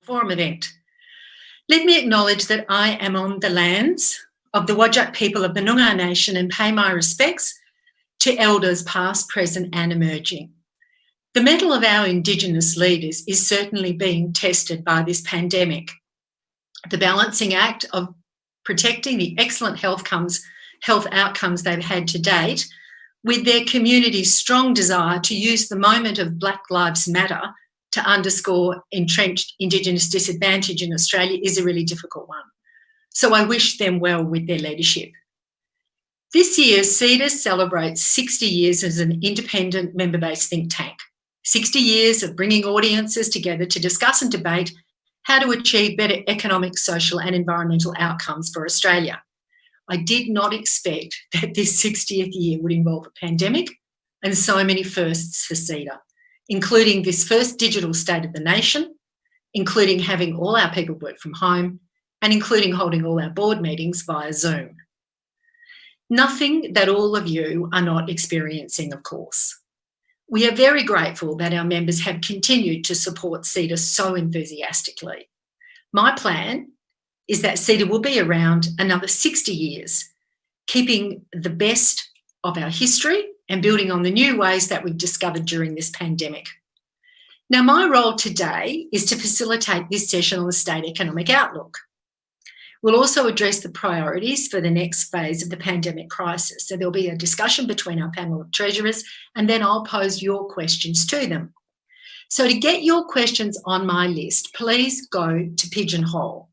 forum event. Let me acknowledge that I am on the lands of the Whadjuk people of the Noongar Nation and pay my respects to elders past, present and emerging. The mettle of our Indigenous leaders is certainly being tested by this pandemic. The balancing act of protecting the excellent health outcomes they've had to date with their community's strong desire to use the moment of Black Lives Matter to underscore entrenched Indigenous disadvantage in Australia is a really difficult one. So I wish them well with their leadership. This year, CEDA celebrates 60 years as an independent member-based think tank, 60 years of bringing audiences together to discuss and debate how to achieve better economic, social and environmental outcomes for Australia. I did not expect that this 60th year would involve a pandemic and so many firsts for CEDA, including this first digital State of the Nation, including having all our people work from home, and including holding all our board meetings via Zoom. Nothing that all of you are not experiencing, of course. We are very grateful that our members have continued to support CEDA so enthusiastically. My plan is that CEDA will be around another 60 years, keeping the best of our history and building on the new ways that we've discovered during this pandemic. Now, my role today is to facilitate this session on the state economic outlook. We'll also address the priorities for the next phase of the pandemic crisis. So there'll be a discussion between our panel of treasurers, and then I'll pose your questions to them. So to get your questions on my list, please go to Pigeonhole.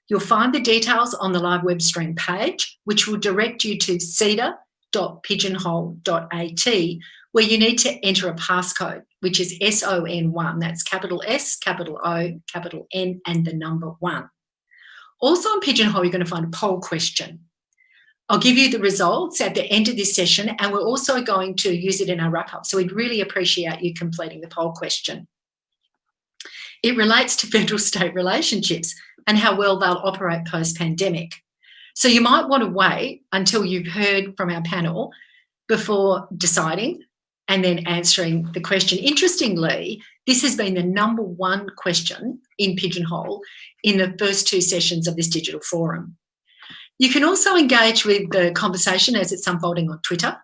You'll find the details on the live web stream page, which will direct you to ceda.pigeonhole.at, where you need to enter a passcode, which is SON1. That's capital S, capital O, capital N, and the number 1. Also on Pigeonhole, you're going to find a poll question. I'll give you the results at the end of this session, and we're also going to use it in our wrap-up. So we'd really appreciate you completing the poll question. It relates to federal-state relationships and how well they'll operate post-pandemic. So you might want to wait until you've heard from our panel before deciding and then answering the question. Interestingly, this has been the number 1 question in Pigeonhole in the first 2 sessions of this digital forum. You can also engage with the conversation as it's unfolding on Twitter.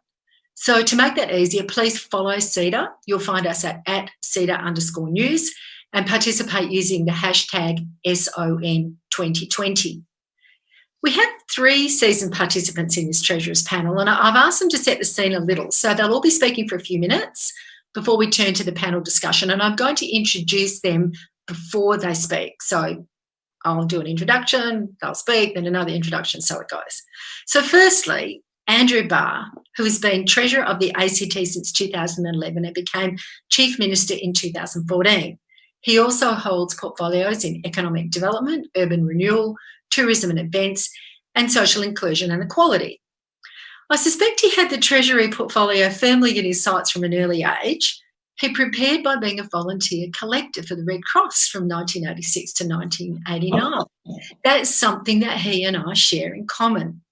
So to make that easier, please follow CEDA. You'll find us at CEDA_news and participate using the hashtag SON2020. We have 3 seasoned participants in this Treasurers panel, and I've asked them to set the scene a little. So they'll all be speaking for a few minutes before we turn to the panel discussion, and I'm going to introduce them before they speak. So I'll do an introduction, they'll speak, then another introduction, so it goes. So firstly, Andrew Barr, who has been Treasurer of the ACT since 2011 and became Chief Minister in 2014. He also holds portfolios in economic development, urban renewal, tourism and events, and social inclusion and equality. I suspect he had the Treasury portfolio firmly in his sights from an early age. He prepared by being a volunteer collector for the Red Cross from 1986 to 1989. That's something that he and I share in common.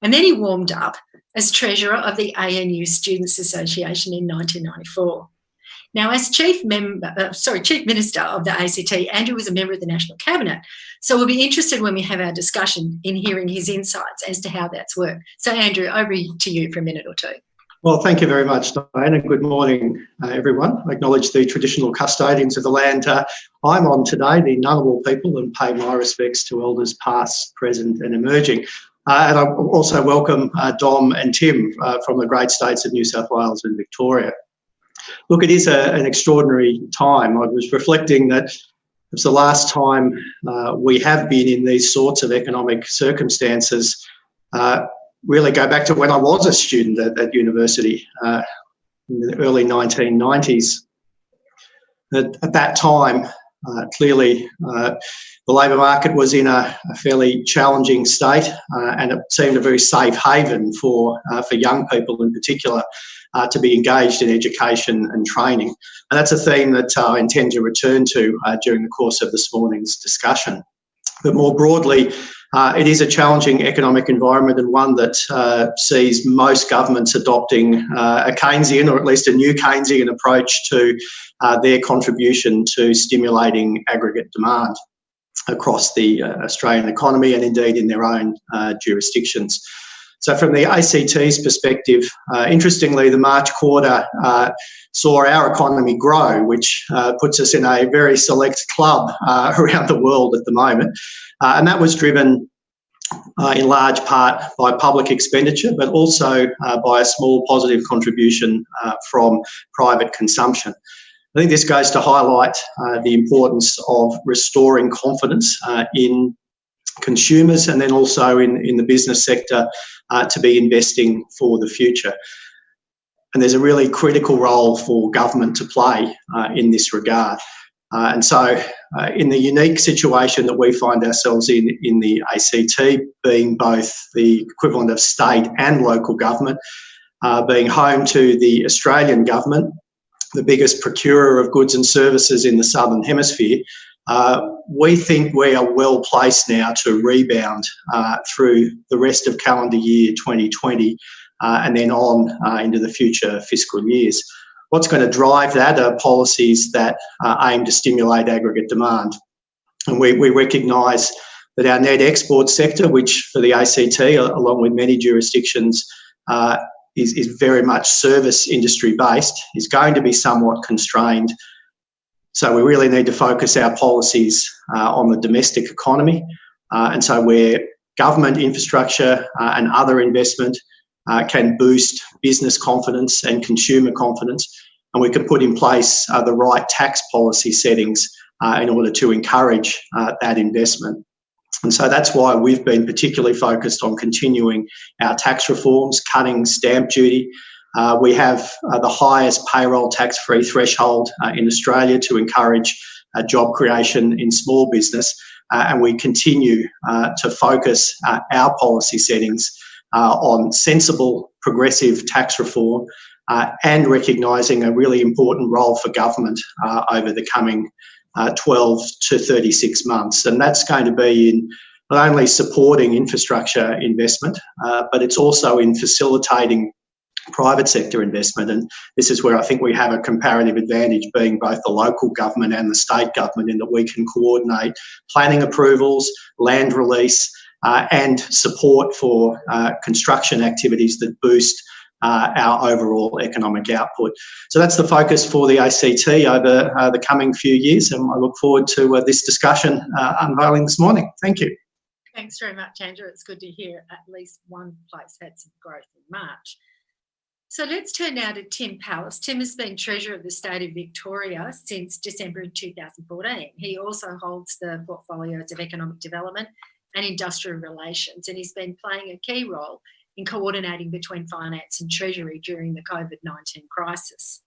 And then he warmed up as Treasurer of the ANU Students Association in 1994. Now, as Chief Minister of the ACT, Andrew was a member of the National Cabinet. So we'll be interested when we have our discussion in hearing his insights as to how that's worked. So Andrew, over to you for a minute or 2. Well, thank you very much, Diane, and good morning, everyone. I acknowledge the traditional custodians of the land I'm on today, the Ngunnawal people, and pay my respects to elders past, present and emerging. And I also welcome Dom and Tim from the great states of New South Wales and Victoria. Look, it is an extraordinary time. I was reflecting that it's the last time we have been in these sorts of economic circumstances. Really go back to when I was a student at university in the early 1990s. At that time, clearly the labour market was in a fairly challenging state and it seemed a very safe haven for young people in particular to be engaged in education and training. And that's a theme that I intend to return to during the course of this morning's discussion. But more broadly, It is a challenging economic environment, and one that sees most governments adopting a Keynesian, or at least a new Keynesian approach to their contribution to stimulating aggregate demand across the Australian economy and indeed in their own jurisdictions. So from the ACT's perspective, interestingly, the March quarter saw our economy grow, which puts us in a very select club around the world at the moment. And that was driven in large part by public expenditure, but also by a small positive contribution from private consumption. I think this goes to highlight the importance of restoring confidence in consumers, and then also in the business sector to be investing for the future. And there's a really critical role for government to play in this regard. And so in the unique situation that we find ourselves in the ACT, being both the equivalent of state and local government, being home to the Australian government, the biggest procurer of goods and services in the Southern Hemisphere, we think we are well placed now to rebound through the rest of calendar year 2020 and then on into the future fiscal years. What's going to drive that are policies that aim to stimulate aggregate demand. And we recognise that our net export sector, which for the ACT, along with many jurisdictions, is very much service industry based, is going to be somewhat constrained. So we really need to focus our policies on the domestic economy. And so where government infrastructure and other investment can boost business confidence and consumer confidence, and we can put in place the right tax policy settings in order to encourage that investment. And so that's why we've been particularly focused on continuing our tax reforms, cutting stamp duty. We have the highest payroll tax-free threshold in Australia to encourage job creation in small business, and we continue to focus our policy settings on sensible, progressive tax reform and recognising a really important role for government over the coming 12 to 36 months. And that's going to be in not only supporting infrastructure investment, but it's also in facilitating private sector investment. And this is where I think we have a comparative advantage, being both the local government and the state government, in that we can coordinate planning approvals, land release, and support for construction activities that boost our overall economic output. So that's the focus for the ACT over the coming few years, and I look forward to this discussion unveiling this morning. Thank you. Thanks very much, Andrew. It's good to hear at least one place had some growth in March. So let's turn now to Tim Pallas. Tim has been Treasurer of the State of Victoria since December 2014. He also holds the portfolios of Economic Development and Industrial Relations, and he's been playing a key role in coordinating between Finance and Treasury during the COVID-19 crisis.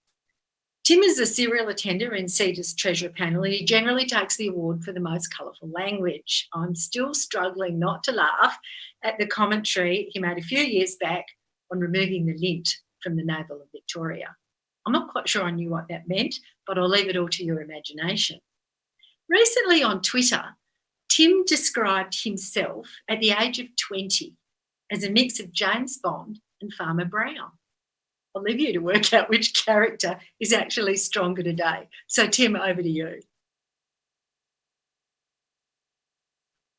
Tim is a serial attender in CEDA's Treasurer panel, and he generally takes the award for the most colourful language. I'm still struggling not to laugh at the commentary he made a few years back on removing the lint from the navel of Victoria. I'm not quite sure I knew what that meant, but I'll leave it all to your imagination. Recently on Twitter, Tim described himself at the age of 20 as a mix of James Bond and Farmer Brown. I'll leave you to work out which character is actually stronger today. So, Tim, over to you.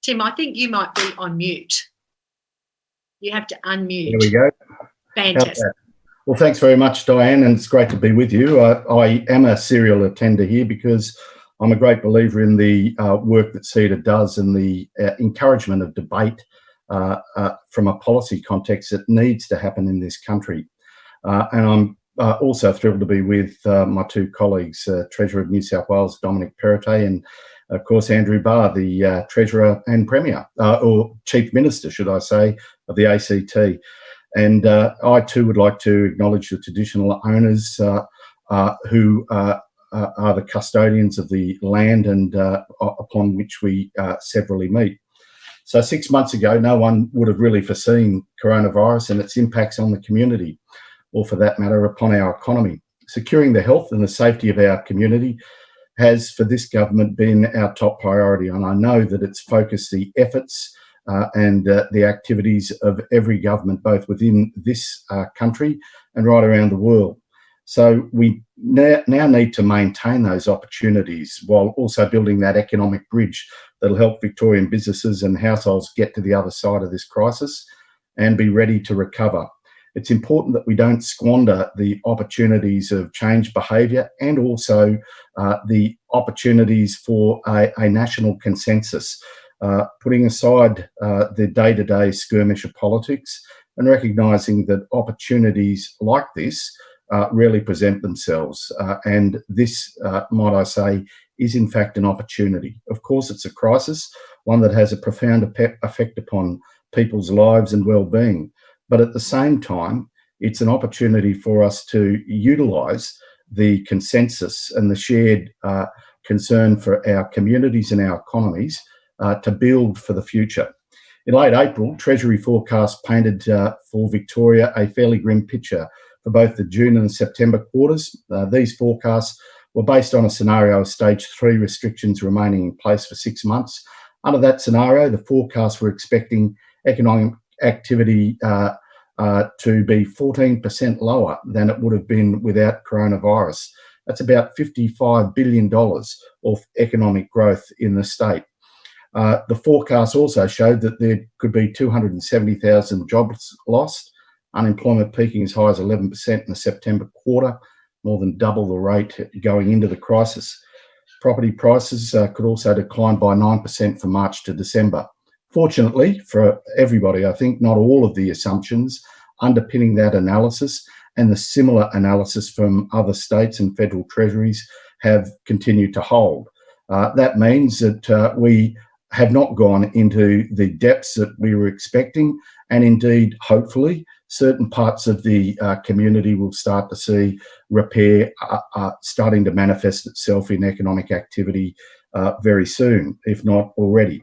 Tim, I think you might be on mute. You have to unmute. There we go. Fantastic. Well, thanks very much, Diane, and it's great to be with you. I am a serial attender here because I'm a great believer in the work that CEDA does and the encouragement of debate from a policy context that needs to happen in this country. And I'm also thrilled to be with my two colleagues, Treasurer of New South Wales, Dominic Perrottet, and of course, Andrew Barr, the Treasurer and Premier, or Chief Minister, should I say, of the ACT. And I too would like to acknowledge the traditional owners who are the custodians of the land and upon which we severally meet. So 6 months ago, no one would have really foreseen coronavirus and its impacts on the community, or for that matter, upon our economy. Securing the health and the safety of our community has, for this government, been our top priority. And I know that it's focused the efforts and the activities of every government, both within this country and right around the world. So we now need to maintain those opportunities while also building that economic bridge that'll help Victorian businesses and households get to the other side of this crisis and be ready to recover. It's important that we don't squander the opportunities of change behaviour and also the opportunities for a national consensus, putting aside the day-to-day skirmish of politics and recognising that opportunities like this rarely present themselves. And this, might I say, is in fact an opportunity. Of course, it's a crisis, one that has a profound effect upon people's lives and well-being. But at the same time, it's an opportunity for us to utilise the consensus and the shared concern for our communities and our economies to build for the future. In late April, Treasury forecasts painted for Victoria a fairly grim picture for both the June and the September quarters. These forecasts were based on a scenario of stage 3 restrictions remaining in place for 6 months. Under that scenario, the forecasts were expecting economic activity to be 14% lower than it would have been without coronavirus. That's about $55 billion of economic growth in the state. The forecast also showed that there could be 270,000 jobs lost, unemployment peaking as high as 11% in the September quarter, more than double the rate going into the crisis. Property prices could also decline by 9% from March to December. Fortunately for everybody, I think not all of the assumptions underpinning that analysis and the similar analysis from other states and federal treasuries have continued to hold. That means that we have not gone into the depths that we were expecting, and indeed, hopefully, certain parts of the community will start to see repair starting to manifest itself in economic activity very soon, if not already.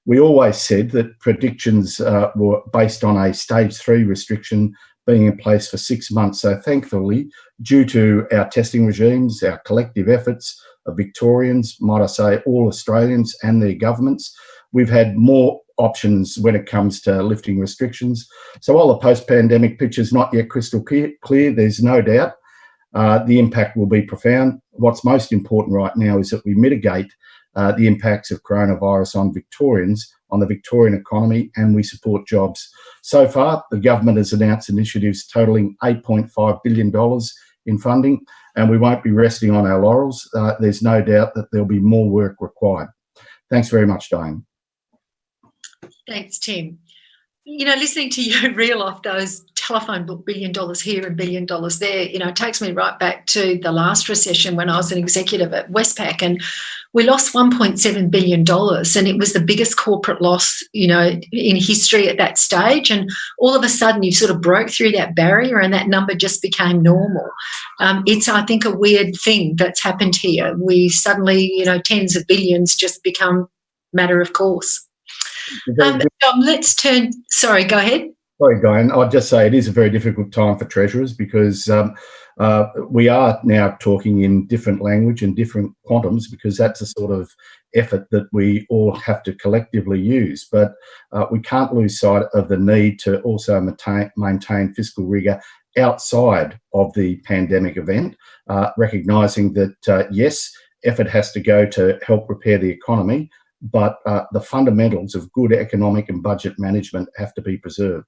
We always said that predictions were based on a stage 3 restriction being in place for 6 months. So thankfully, due to our testing regimes, our collective efforts of Victorians, might I say all Australians and their governments, we've had more options when it comes to lifting restrictions. So while the post-pandemic picture is not yet crystal clear, there's no doubt the impact will be profound. What's most important right now is that we mitigate the impacts of coronavirus on Victorians, on the Victorian economy, and we support jobs. So far, the government has announced initiatives totalling $8.5 billion in funding, and we won't be resting on our laurels. There's no doubt that there'll be more work required. Thanks very much, Diane. Thanks, Tim. You know, listening to you reel off those telephone book $1 billion here and $1 billion there, you know, it takes me right back to the last recession when I was an executive at Westpac, and we lost $1.7 billion, and it was the biggest corporate loss, you know, in history at that stage. And all of a sudden you sort of broke through that barrier and that number just became normal. It's, I think, a weird thing that's happened here. We suddenly, you know, tens of billions just become matter of course. Let's turn, sorry, go ahead. Sorry, Diane. I'd just say it is a very difficult time for treasurers because we are now talking in different language and different quantums, because that's a sort of effort that we all have to collectively use. But we can't lose sight of the need to also maintain fiscal rigour outside of the pandemic event, recognising that, yes, effort has to go to help repair the economy, but the fundamentals of good economic and budget management have to be preserved.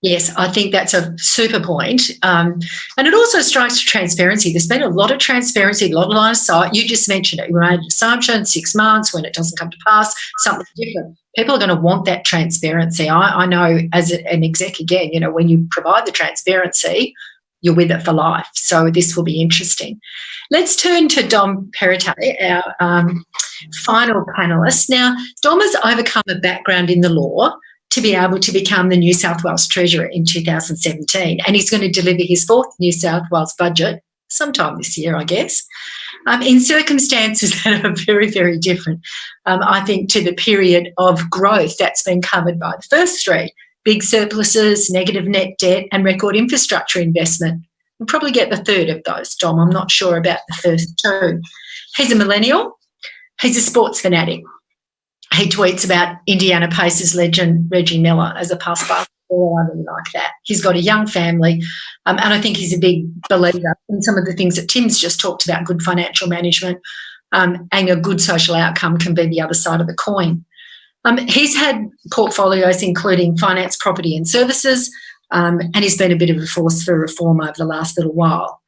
Yes, I think that's a super point. And it also strikes transparency. There's been a lot of transparency, a lot of line of sight. You just mentioned it. You made an assumption, 6 months, when it doesn't come to pass, something different. People are going to want that transparency. I know as an exec, again, you know, when you provide the transparency, you're with it for life. So this will be interesting. Let's turn to Dom Perrottet, our final panellist. Now, Dom has overcome a background in the law to be able to become the New South Wales Treasurer in 2017, and he's going to deliver his 4th New South Wales budget sometime this year, I guess, in circumstances that are very, very different, I think, to the period of growth that's been covered by the first 3. Big surpluses, negative net debt, and record infrastructure investment. We'll probably get the 3rd of those, Dom. I'm not sure about the first 2. He's a millennial. He's a sports fanatic. he tweets about Indiana Pacers legend Reggie Miller as a past basketballer. I really like that. He's got a young family, and I think he's a big believer in some of the things that Tim's just talked about, good financial management, and a good social outcome can be the other side of the coin. He's had portfolios including finance, property and services, and he's been a bit of a force for reform over the last little while.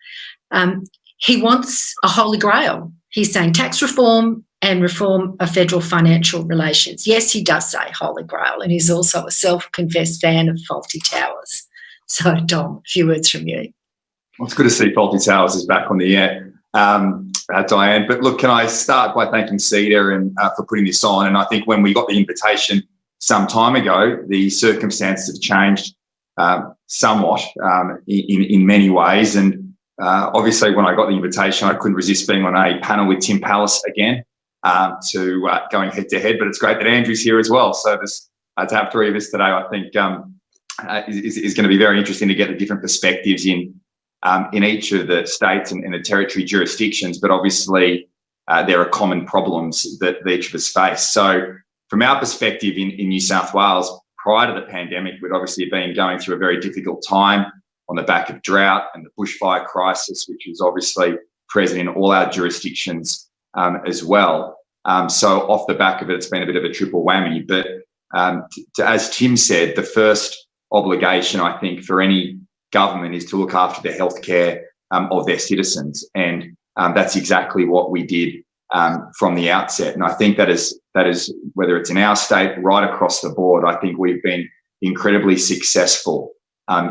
He wants a holy grail. He's saying tax reform and reform of federal financial relations. Yes, he does say holy grail, and he's also a self-confessed fan of Faulty Towers. So, Dom, a few words from you. Well, it's good to see Faulty Towers is back on the air, Diane. But look, can I start by thanking CEDA and for putting this on? And I think when we got the invitation some time ago, the circumstances have changed somewhat in many ways. And obviously, when I got the invitation, I couldn't resist being on a panel with Tim Pallas again to going head to head. But it's great that Andrew's here as well. So this, to have three of us today, I think is going to be very interesting to get the different perspectives in each of the states and the territory jurisdictions. But obviously, there are common problems that each of us face. So from our perspective in New South Wales, prior to the pandemic, we'd obviously been going through a very difficult time on the back of drought and the bushfire crisis, which is obviously present in all our jurisdictions as well. So off the back of it, it's been a bit of a triple whammy. But as Tim said, the first obligation, I think, for any government is to look after the healthcare of their citizens. And that's exactly what we did from the outset. And I think that is whether it's in our state, right across the board, I think we've been incredibly successful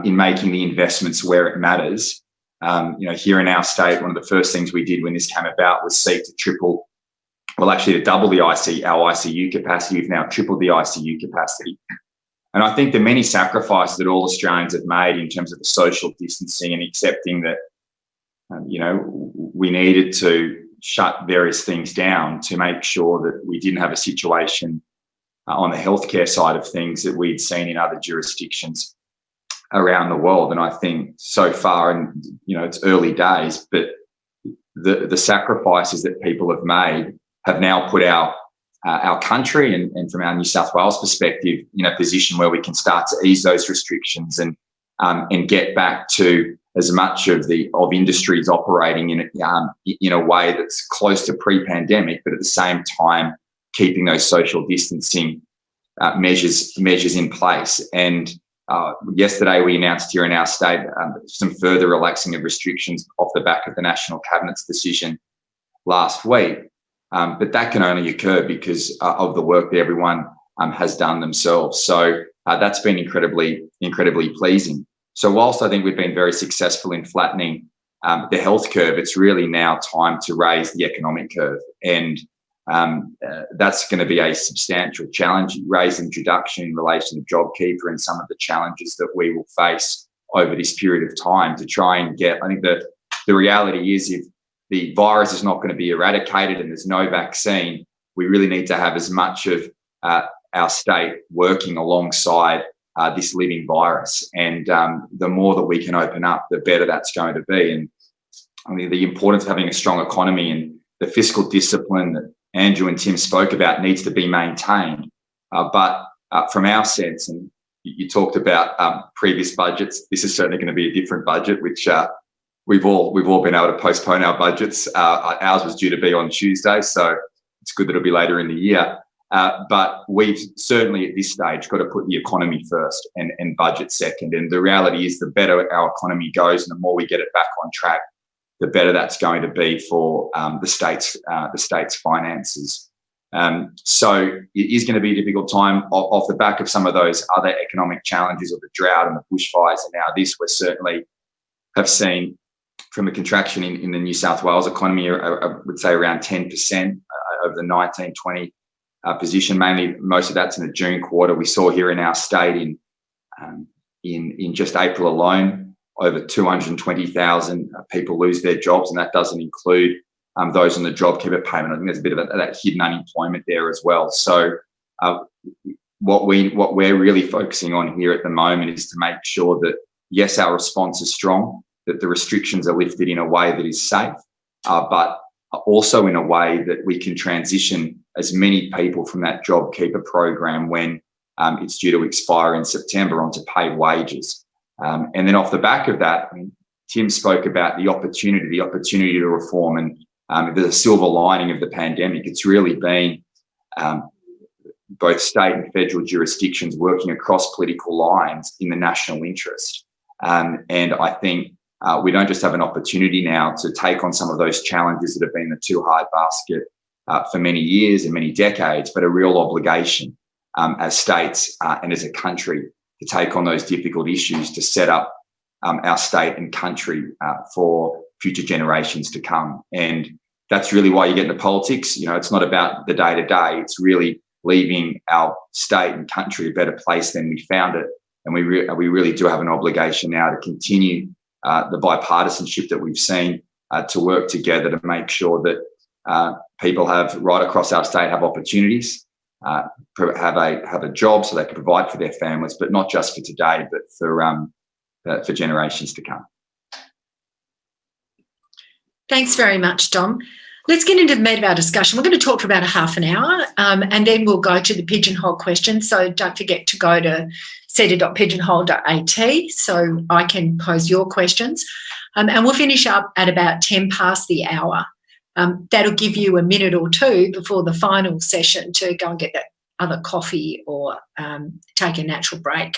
in making the investments where it matters. Here in our state, one of the first things we did when this came about was seek to double our ICU capacity. We've now tripled the ICU capacity. And I think the many sacrifices that all Australians have made in terms of the social distancing and accepting that, we needed to shut various things down to make sure that we didn't have a situation on the healthcare side of things that we'd seen in other jurisdictions around the world. And I think so far, and it's early days, but the sacrifices that people have made have now put our country and from our New South Wales perspective in a position where we can start to ease those restrictions and get back to as much of industries operating in a way that's close to pre-pandemic, but at the same time keeping those social distancing measures in place. And yesterday we announced here in our state some further relaxing of restrictions off the back of the National Cabinet's decision last week. But that can only occur because of the work that everyone has done themselves. So that's been incredibly pleasing. So whilst I think we've been very successful in flattening the health curve, it's really now time to raise the economic curve. And that's going to be a substantial challenge. Raise introduction in relation to JobKeeper and some of the challenges that we will face over this period of time to try and get, I think the reality is if the virus is not going to be eradicated and there's no vaccine, we really need to have as much of our state working alongside this living virus. And the more that we can open up, the better that's going to be. And I mean, the importance of having a strong economy and the fiscal discipline that Andrew and Tim spoke about needs to be maintained. But from our sense, and you talked about previous budgets, this is certainly going to be a different budget, which we've all been able to postpone our budgets. Ours was due to be on Tuesday, so it's good that it'll be later in the year. But we've certainly at this stage got to put the economy first and budget second. And the reality is the better our economy goes and the more we get it back on track, the better that's going to be for the state's finances. So it is going to be a difficult time off the back of some of those other economic challenges of the drought and the bushfires. And now this, we certainly have seen from a contraction in the New South Wales economy, I would say around 10% over the 19-20 position. Mainly, most of that's in the June quarter. We saw here in our state in just April alone, over 220,000 people lose their jobs, and that doesn't include those on the JobKeeper payment. I think there's a bit of that hidden unemployment there as well. So what we're really focusing on here at the moment is to make sure that, yes, our response is strong, that the restrictions are lifted in a way that is safe, but also in a way that we can transition as many people from that JobKeeper program when it's due to expire in September onto paid wages. And then off the back of that, Tim spoke about the opportunity to reform, and the silver lining of the pandemic. It's really been both state and federal jurisdictions working across political lines in the national interest. And I think we don't just have an opportunity now to take on some of those challenges that have been the too hard basket for many years and many decades, but a real obligation as states and as a country to take on those difficult issues to set up our state and country for future generations to come. And that's really why you get into politics. It's not about the day-to-day. It's really leaving our state and country a better place than we found it. And we really do have an obligation now to continue the bipartisanship that we've seen to work together to make sure that people right across our state have opportunities, have a job so they can provide for their families, but not just for today, but for generations to come. Thanks very much, Dom. Let's get into the meat of our discussion. We're going to talk for about a half an hour, and then we'll go to the pigeonhole questions. So don't forget to go to CEDA.pigeonhole.at so I can pose your questions. And we'll finish up at about 10 past the hour. That'll give you a minute or two before the final session to go and get that other coffee or take a natural break.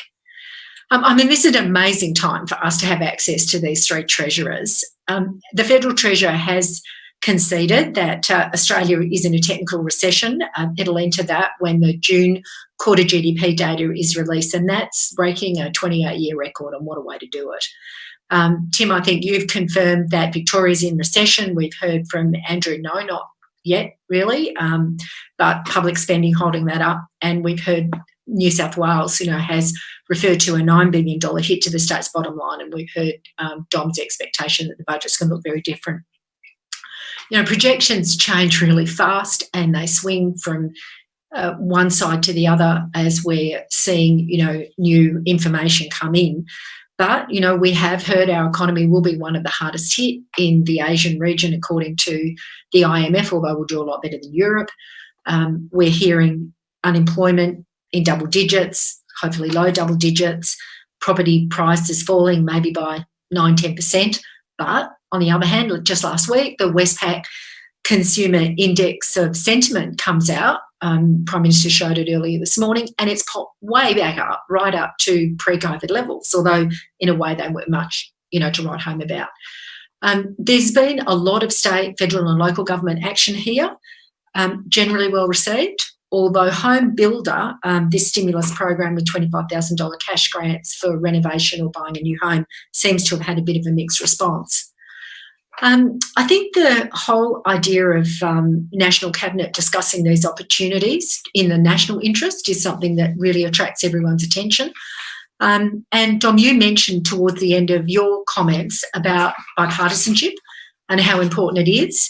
This is an amazing time for us to have access to these three treasurers. The Federal Treasurer has conceded that Australia is in a technical recession. It'll enter that when the June quarter GDP data is released, and that's breaking a 28-year record, and what a way to do it. Tim, I think you've confirmed that Victoria's in recession. We've heard from Andrew, no, not yet really, but public spending holding that up, and we've heard New South Wales, has referred to a $9 billion hit to the state's bottom line, and we've heard Dom's expectation that the budget's going to look very different. Projections change really fast and they swing from one side to the other as we're seeing, new information come in. But, we have heard our economy will be one of the hardest hit in the Asian region, according to the IMF, although we'll do a lot better than Europe. We're hearing unemployment in double digits, hopefully low double digits, property prices falling maybe by 9-10%. But on the other hand, just last week, the Westpac Consumer Index of Sentiment comes out. Prime Minister showed it earlier this morning, and it's popped way back up, right up to pre-COVID levels, although in a way they weren't much, to write home about. There's been a lot of state, federal and local government action here, generally well received, although Home Builder, this stimulus program with $25,000 cash grants for renovation or buying a new home, seems to have had a bit of a mixed response. I think the whole idea of National Cabinet discussing these opportunities in the national interest is something that really attracts everyone's attention. And Dom, you mentioned towards the end of your comments about bipartisanship and how important it is.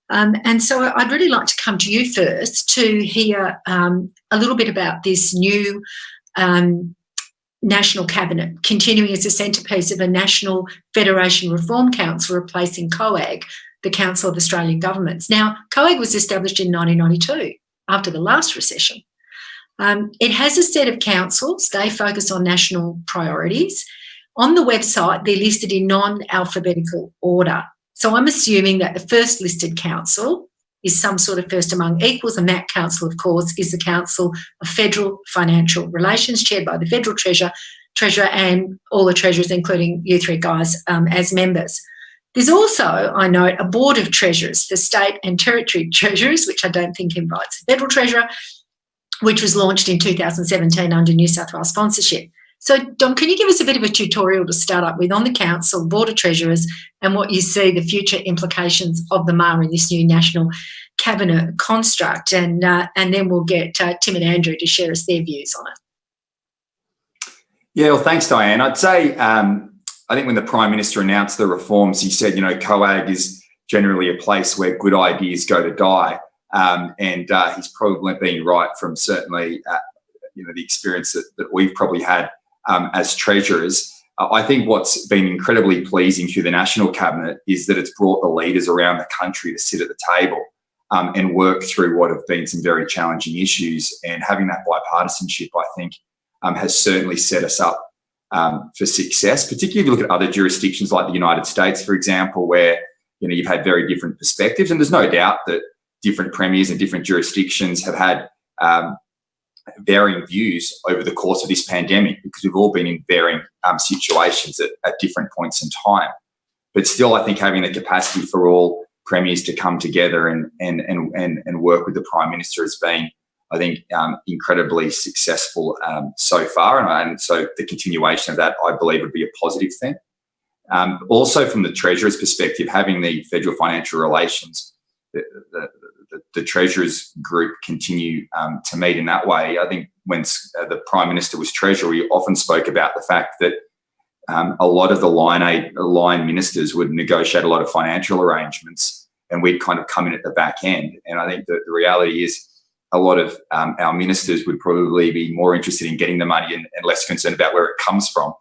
And so I'd really like to come to you first to hear a little bit about this new National Cabinet, continuing as a centrepiece of a National Federation Reform Council replacing COAG, the Council of Australian Governments. Now, COAG was established in 1992 after the last recession. It has a set of councils. They focus on national priorities. On the website, they're listed in non-alphabetical order. So I'm assuming that the first listed council is some sort of first among equals, and that council, of course, is the Council of Federal Financial Relations, chaired by the Federal Treasurer and all the treasurers, including you three guys, as members. There's also, I note, a Board of Treasurers for state and territory treasurers, which I don't think invites the Federal Treasurer, which was launched in 2017 under New South Wales sponsorship. So, Dom, can you give us a bit of a tutorial to start up with on the Council, Board of Treasurers, and what you see the future implications of the MAR in this new National Cabinet construct? And then we'll get Tim and Andrew to share us their views on it. Yeah, well, thanks, Diane. I'd say I think when the Prime Minister announced the reforms, he said, COAG is generally a place where good ideas go to die. And he's probably been right from certainly, the experience that we've probably had as treasurers. I think what's been incredibly pleasing through the National Cabinet is that it's brought the leaders around the country to sit at the table and work through what have been some very challenging issues. And having that bipartisanship, I think, has certainly set us up for success, particularly if you look at other jurisdictions like the United States, for example, where you've had very different perspectives. And there's no doubt that different premiers and different jurisdictions have had varying views over the course of this pandemic, because we've all been in varying situations at different points in time. But still, I think having the capacity for all premiers to come together and work with the Prime Minister has been, I think, incredibly successful so far. And so the continuation of that, I believe, would be a positive thing. Also, from the Treasurer's perspective, having the Federal Financial Relations, the Treasurer's group continue to meet in that way. I think when the Prime Minister was Treasurer, we often spoke about the fact that a lot of the line ministers would negotiate a lot of financial arrangements, and we'd kind of come in at the back end. And I think that the reality is a lot of our ministers would probably be more interested in getting the money and less concerned about where it comes from.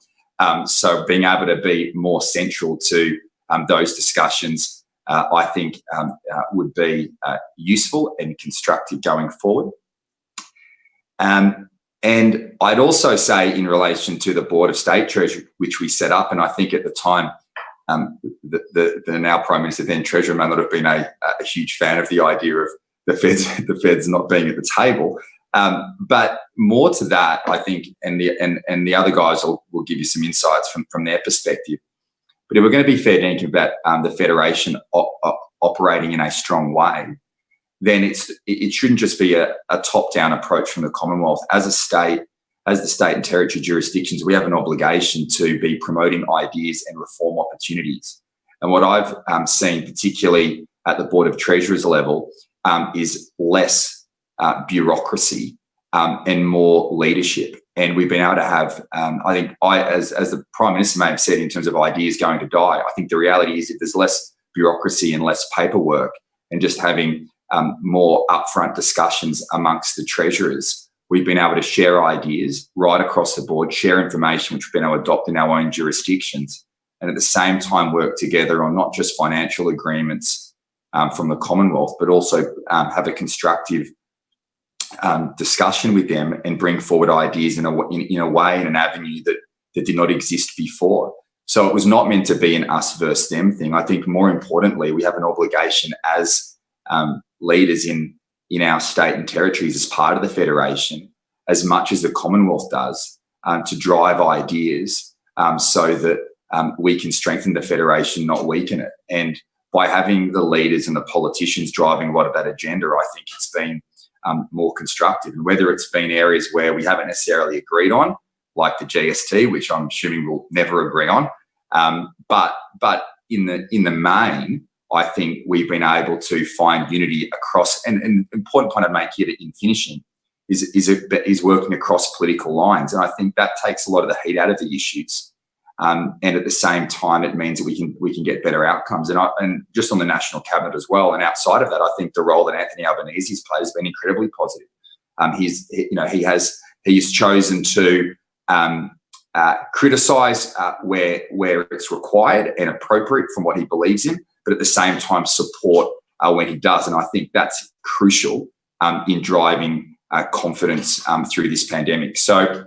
So being able to be more central to those discussions, I think would be useful and constructive going forward. And I'd also say, in relation to the Board of State Treasury, which we set up, and I think at the time, the now Prime Minister, then Treasurer, may not have been a huge fan of the idea of the Feds not being at the table. But more to that, I think, and the other guys will give you some insights from their perspective. But if we're going to be fair dinkum about the Federation operating in a strong way, then it shouldn't just be a top-down approach from the Commonwealth. As the state and territory jurisdictions, we have an obligation to be promoting ideas and reform opportunities. And what I've seen, particularly at the Board of Treasurers level, is less bureaucracy and more leadership. And we've been able to have, I think, as the Prime Minister may have said, in terms of ideas going to die, I think the reality is, if there's less bureaucracy and less paperwork, and just having more upfront discussions amongst the treasurers, we've been able to share ideas right across the board, share information which we've been able to adopt in our own jurisdictions, and at the same time work together on not just financial agreements from the Commonwealth, but also have a constructive discussion with them and bring forward ideas in a way, in an avenue that did not exist before. So it was not meant to be an us versus them thing. I think more importantly, we have an obligation as leaders in our state and territories, as part of the Federation, as much as the Commonwealth does, to drive ideas so that we can strengthen the Federation, not weaken it. And by having the leaders and the politicians driving a lot of that agenda, I think it's been more constructive. And whether it's been areas where we haven't necessarily agreed on, like the GST, which I'm assuming we'll never agree on, but in the main, I think we've been able to find unity across. And an important point I'd make here in finishing is working across political lines, and I think that takes a lot of the heat out of the issues. And at the same time, it means that we can get better outcomes. And just on the National Cabinet as well, and outside of that, I think the role that Anthony Albanese's played has been incredibly positive. He's chosen to criticise where it's required and appropriate from what he believes in, but at the same time support when he does. And I think that's crucial in driving confidence through this pandemic. So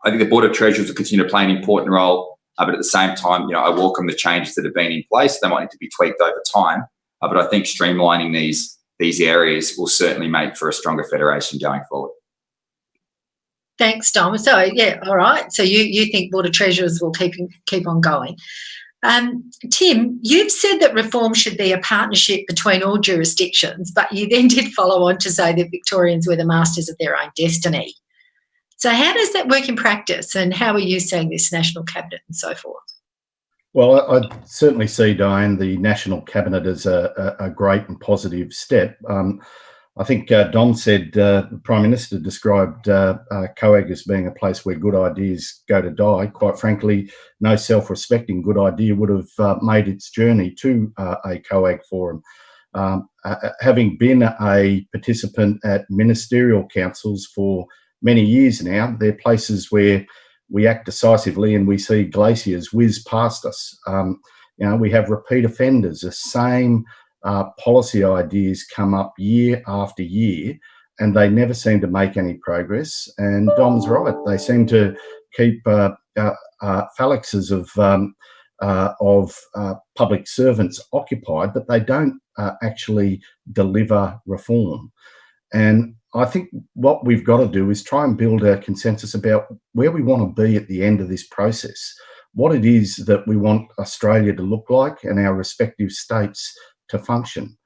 I think the Board of Treasurers will continue to play an important role. But at the same time, I welcome the changes that have been in place. They might need to be tweaked over time. But I think streamlining these areas will certainly make for a stronger Federation going forward. Thanks, Dom. So, yeah, all right. So you think Board of Treasurers will keep on going. Tim, you've said that reform should be a partnership between all jurisdictions, but you then did follow on to say that Victorians were the masters of their own destiny. So how does that work in practice, and how are you seeing this National Cabinet and so forth? Well, I certainly see, Diane, the National Cabinet as a great and positive step. I think Dom said the Prime Minister described COAG as being a place where good ideas go to die. Quite frankly, no self-respecting good idea would have made its journey to a COAG forum. Having been a participant at ministerial councils for many years now, they're places where we act decisively and we see glaciers whiz past us. We have repeat offenders. The same policy ideas come up year after year, and they never seem to make any progress. And Dom's right; they seem to keep phalanxes of public servants occupied, but they don't actually deliver reform. And I think what we've got to do is try and build a consensus about where we want to be at the end of this process, what it is that we want Australia to look like and our respective states to function.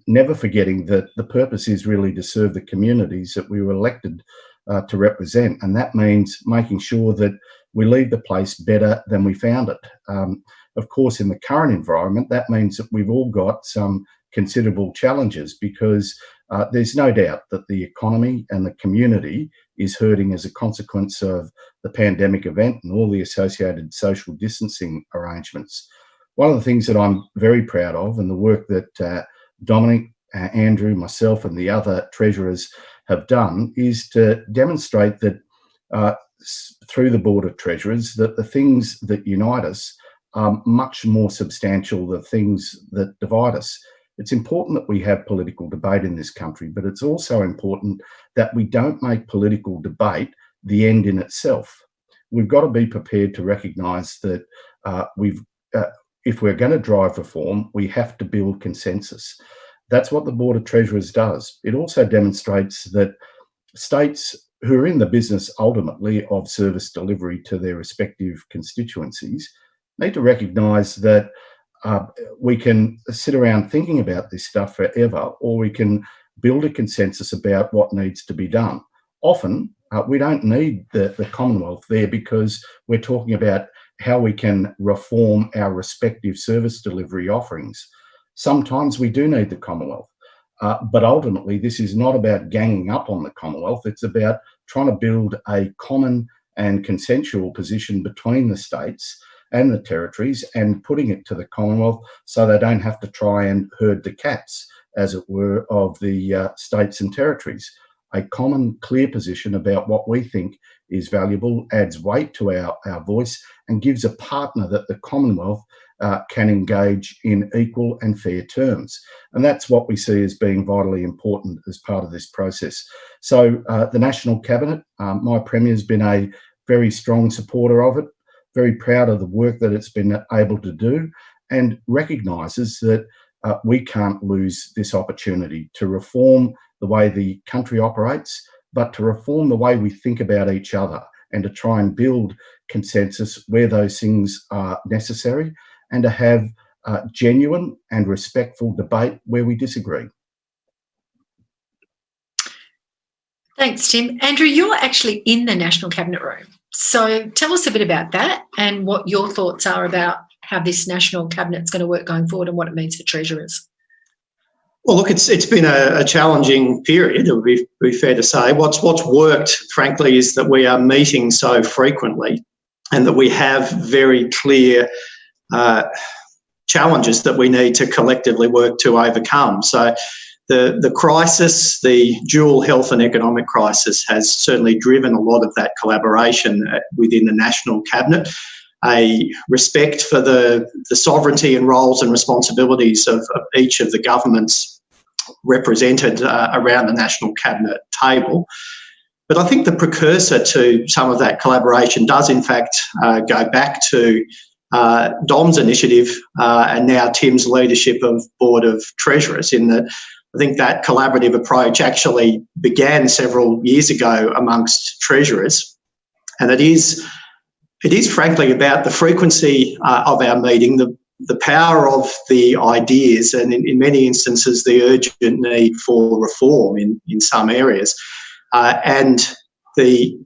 Never forgetting that the purpose is really to serve the communities that we were elected to represent. And that means making sure that we leave the place better than we found it. Of course, in the current environment, that means that we've all got some considerable challenges, because there's no doubt that the economy and the community is hurting as a consequence of the pandemic event and all the associated social distancing arrangements. One of the things that I'm very proud of, and the work that Dominic, Andrew, myself and the other treasurers have done, is to demonstrate that through the Board of Treasurers, that the things that unite us are much more substantial than things that divide us. It's important that we have political debate in this country, but it's also important that we don't make political debate the end in itself. We've got to be prepared to recognise that if we're going to drive reform, we have to build consensus. That's what the Board of Treasurers does. It also demonstrates that states who are in the business ultimately of service delivery to their respective constituencies need to recognise that we can sit around thinking about this stuff forever, or we can build a consensus about what needs to be done. Often, we don't need the Commonwealth there, because we're talking about how we can reform our respective service delivery offerings. Sometimes we do need the Commonwealth, but ultimately this is not about ganging up on the Commonwealth. It's about trying to build a common and consensual position between the states and the territories, and putting it to the Commonwealth so they don't have to try and herd the cats, as it were, of the states and territories. A common, clear position about what we think is valuable adds weight to our voice and gives a partner that the Commonwealth can engage in equal and fair terms. And that's what we see as being vitally important as part of this process. So the National Cabinet, my Premier's been a very strong supporter of it, very proud of the work that it's been able to do, and recognises that we can't lose this opportunity to reform the way the country operates, but to reform the way we think about each other, and to try and build consensus where those things are necessary, and to have genuine and respectful debate where we disagree. Thanks, Tim. Andrew, you're actually in the National Cabinet room. So tell us a bit about that and what your thoughts are about how this National Cabinet's going to work going forward and what it means for treasurers. Well, look, it's been a challenging period, it would be fair to say. What's worked, frankly, is that we are meeting so frequently, and that we have very clear challenges that we need to collectively work to overcome. So the crisis, the dual health and economic crisis, has certainly driven a lot of that collaboration within the National Cabinet. A respect for the sovereignty and roles and responsibilities of each of the governments represented around the National Cabinet table. But I think the precursor to some of that collaboration does in fact go back to Dom's initiative and now Tim's leadership of Board of Treasurers, in that I think that collaborative approach actually began several years ago amongst treasurers, and it is frankly about the frequency of our meeting, the power of the ideas, and in many instances the urgent need for reform in some areas, and the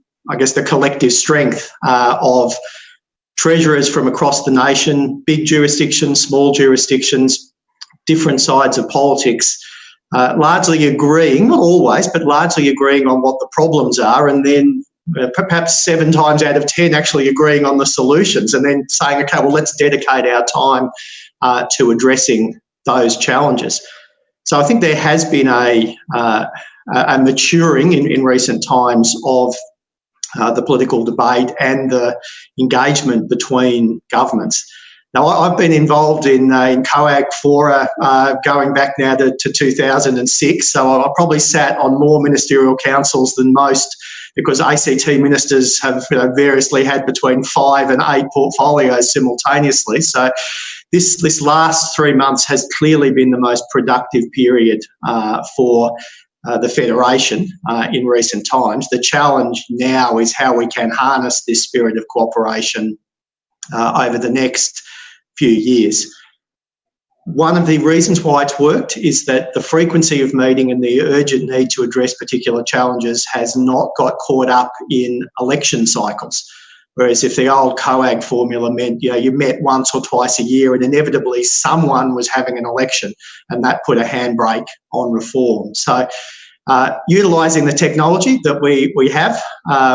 collective strength of treasurers from across the nation, big jurisdictions, small jurisdictions, different sides of politics, largely agreeing, not always, but largely agreeing on what the problems are, and then perhaps 7 times out of 10 actually agreeing on the solutions, and then saying, okay, well, let's dedicate our time to addressing those challenges. So I think there has been a maturing in recent times of the political debate and the engagement between governments. Now, I've been involved in COAG fora going back now to 2006, so I probably sat on more ministerial councils than most, because ACT ministers have variously had between 5 and 8 portfolios simultaneously. So this last 3 months has clearly been the most productive period for the Federation in recent times. The challenge now is how we can harness this spirit of cooperation over the next few years. One of the reasons why it's worked is that the frequency of meeting and the urgent need to address particular challenges has not got caught up in election cycles. Whereas if the old COAG formula meant, you met once or twice a year and inevitably someone was having an election, and that put a handbrake on reform. So utilising the technology that we have,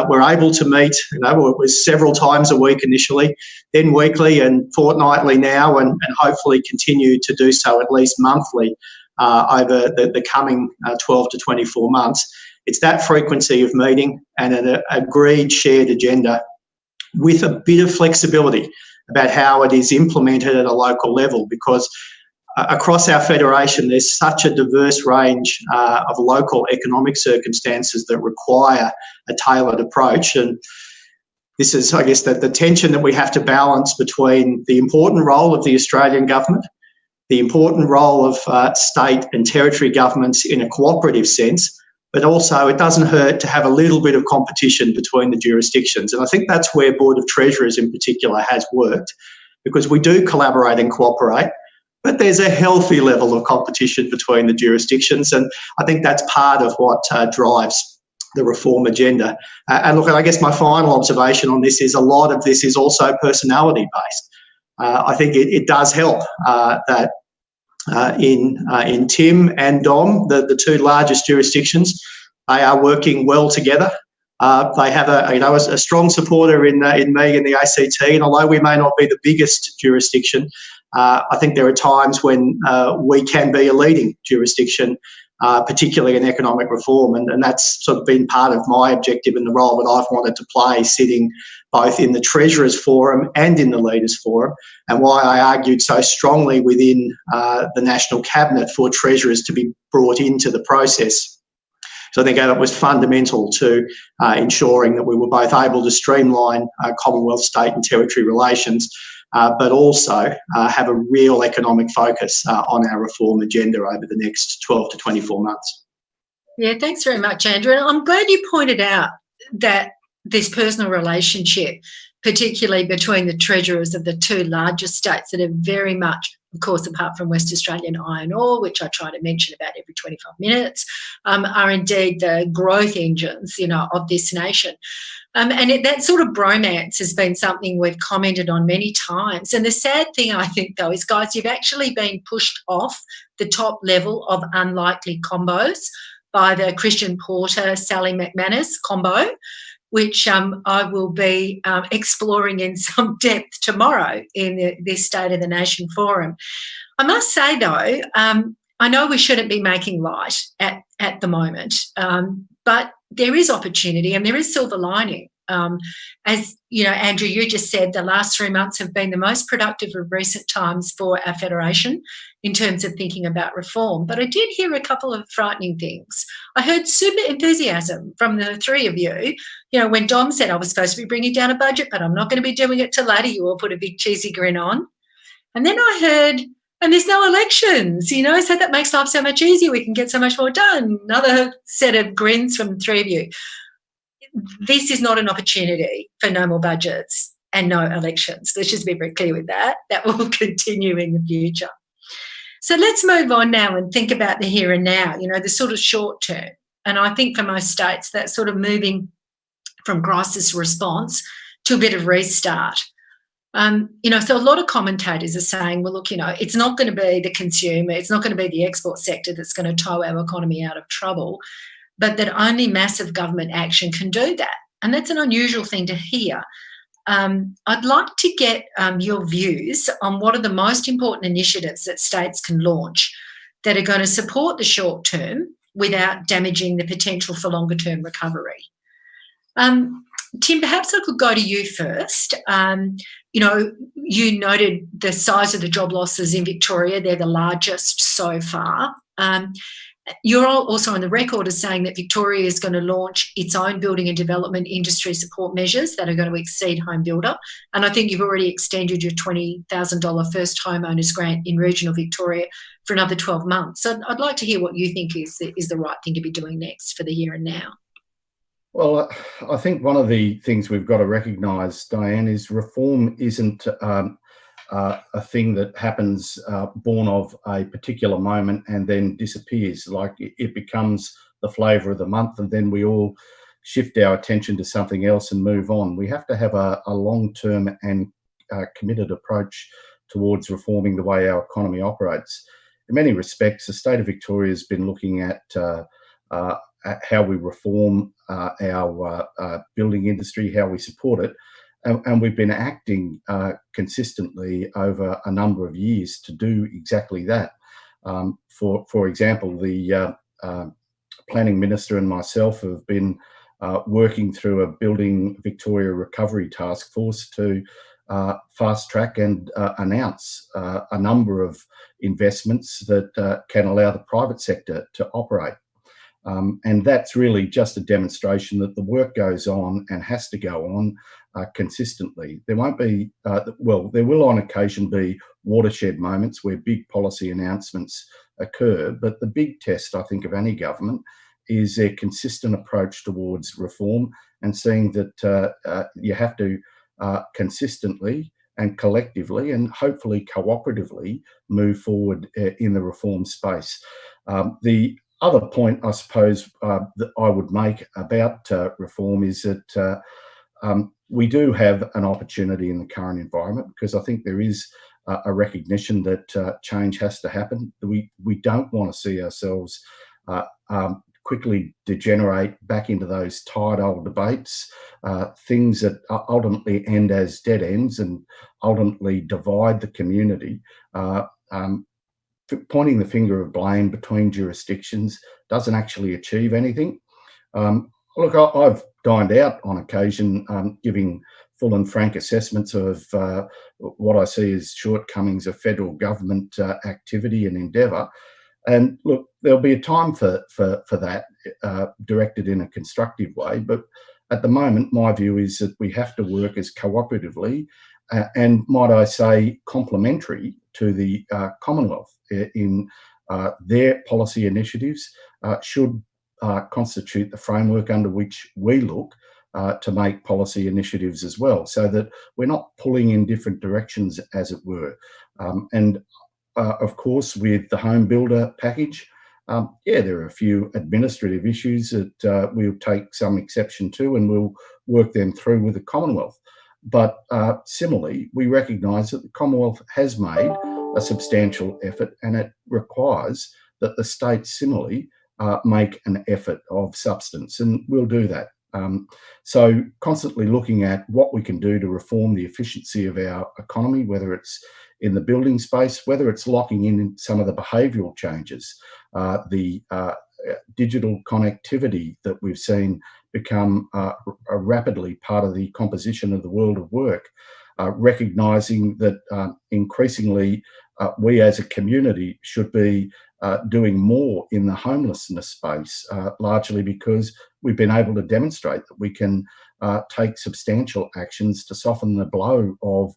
we're able to meet, it was several times a week initially, then weekly and fortnightly now, and hopefully continue to do so at least monthly over the coming 12 to 24 months. It's that frequency of meeting and an agreed shared agenda with a bit of flexibility about how it is implemented at a local level, because across our federation there's such a diverse range of local economic circumstances that require a tailored approach. And this is, I guess, the tension that we have to balance between the important role of the Australian government, the important role of state and territory governments in a cooperative sense, but also it doesn't hurt to have a little bit of competition between the jurisdictions. And I think that's where Board of Treasurers in particular has worked, because we do collaborate and cooperate, but there's a healthy level of competition between the jurisdictions, and I think that's part of what drives the reform agenda. And look, I guess my final observation on this is a lot of this is also personality-based. I think it does help that in Tim and Dom, the two largest jurisdictions, they are working well together. They have a strong supporter in me in the ACT, and although we may not be the biggest jurisdiction, I think there are times when we can be a leading jurisdiction, particularly in economic reform, and that's sort of been part of my objective in the role that I've wanted to play, sitting both in the Treasurers Forum and in the Leaders Forum, and why I argued so strongly within the National Cabinet for Treasurers to be brought into the process. So I think that was fundamental to ensuring that we were both able to streamline Commonwealth, state and territory relations, but also have a real economic focus on our reform agenda over the next 12 to 24 months. Yeah, thanks very much, Andrew. And I'm glad you pointed out that this personal relationship, particularly between the treasurers of the two largest states that are very much, of course, apart from West Australian iron ore, which I try to mention about every 25 minutes, are indeed the growth engines, of this nation. And that sort of bromance has been something we've commented on many times. And the sad thing, I think, though, is, guys, you've actually been pushed off the top level of unlikely combos by the Christian Porter, Sally McManus combo, which I will be exploring in some depth tomorrow in this State of the Nation forum. I must say, though, I know we shouldn't be making light at the moment, but there is opportunity and there is silver lining. As Andrew, you just said, the last 3 months have been the most productive of recent times for our federation in terms of thinking about reform. But I did hear a couple of frightening things. I heard super enthusiasm from the three of you. When Dom said, I was supposed to be bringing down a budget, but I'm not going to be doing it till later, you all put a big cheesy grin on. And then I heard, and there's no elections, so that makes life so much easier. We can get so much more done. Another set of grins from the three of you. This is not an opportunity for no more budgets and no elections. Let's just be very clear with that. That will continue in the future. So let's move on now and think about the here and now, the sort of short term. And I think for most states, that's sort of moving from crisis response to a bit of restart. So a lot of commentators are saying, well, look, it's not going to be the consumer, it's not going to be the export sector that's going to tow our economy out of trouble, but that only massive government action can do that. And that's an unusual thing to hear. I'd like to get your views on what are the most important initiatives that states can launch that are going to support the short term without damaging the potential for longer term recovery. Tim, perhaps I could go to you first. You know, you noted the size of the job losses in Victoria. They're the largest so far. You're also on the record as saying that Victoria is going to launch its own building and development industry support measures that are going to exceed Home Builder. And I think you've already extended your $20,000 first homeowners grant in regional Victoria for another 12 months. So I'd like to hear what you think is the right thing to be doing next for the here and now. Well, I think one of the things we've got to recognise, Diane, is reform isn't a thing that happens born of a particular moment and then disappears. Like it becomes the flavour of the month, and then we all shift our attention to something else and move on. We have to have a long-term and committed approach towards reforming the way our economy operates. In many respects, the state of Victoria has been looking at how we reform our building industry, how we support it, and we've been acting consistently over a number of years to do exactly that. For example, the Planning Minister and myself have been working through a Building Victoria Recovery Task Force to fast track and announce a number of investments that can allow the private sector to operate. And that's really just a demonstration that the work goes on and has to go on consistently. There won't be, well, there will on occasion be watershed moments where big policy announcements occur, but the big test, I think, of any government is a consistent approach towards reform and seeing that you have to consistently and collectively and hopefully cooperatively move forward in the reform space. The other point, I suppose, that I would make about reform is that we do have an opportunity in the current environment, because I think there is a recognition that change has to happen. We don't want to see ourselves quickly degenerate back into those tired old debates, things that ultimately end as dead ends and ultimately divide the community. Pointing the finger of blame between jurisdictions doesn't actually achieve anything. Look, I've dined out on occasion, giving full and frank assessments of what I see as shortcomings of federal government activity and endeavour. And look, there'll be a time for that, directed in a constructive way. But at the moment, my view is that we have to work as cooperatively and, might I say, complementary to the Commonwealth in their policy initiatives should constitute the framework under which we look to make policy initiatives as well, so that we're not pulling in different directions, as it were. Of course, with the home builder package, yeah, there are a few administrative issues that we'll take some exception to, and we'll work them through with the Commonwealth. But similarly, we recognise that the Commonwealth has made a substantial effort, and it requires that the states similarly make an effort of substance, and we'll do that. So constantly looking at what we can do to reform the efficiency of our economy, whether it's in the building space, whether it's locking in some of the behavioural changes, the digital connectivity that we've seen become a rapidly part of the composition of the world of work, recognising that increasingly we as a community should be doing more in the homelessness space, largely because we've been able to demonstrate that we can take substantial actions to soften the blow of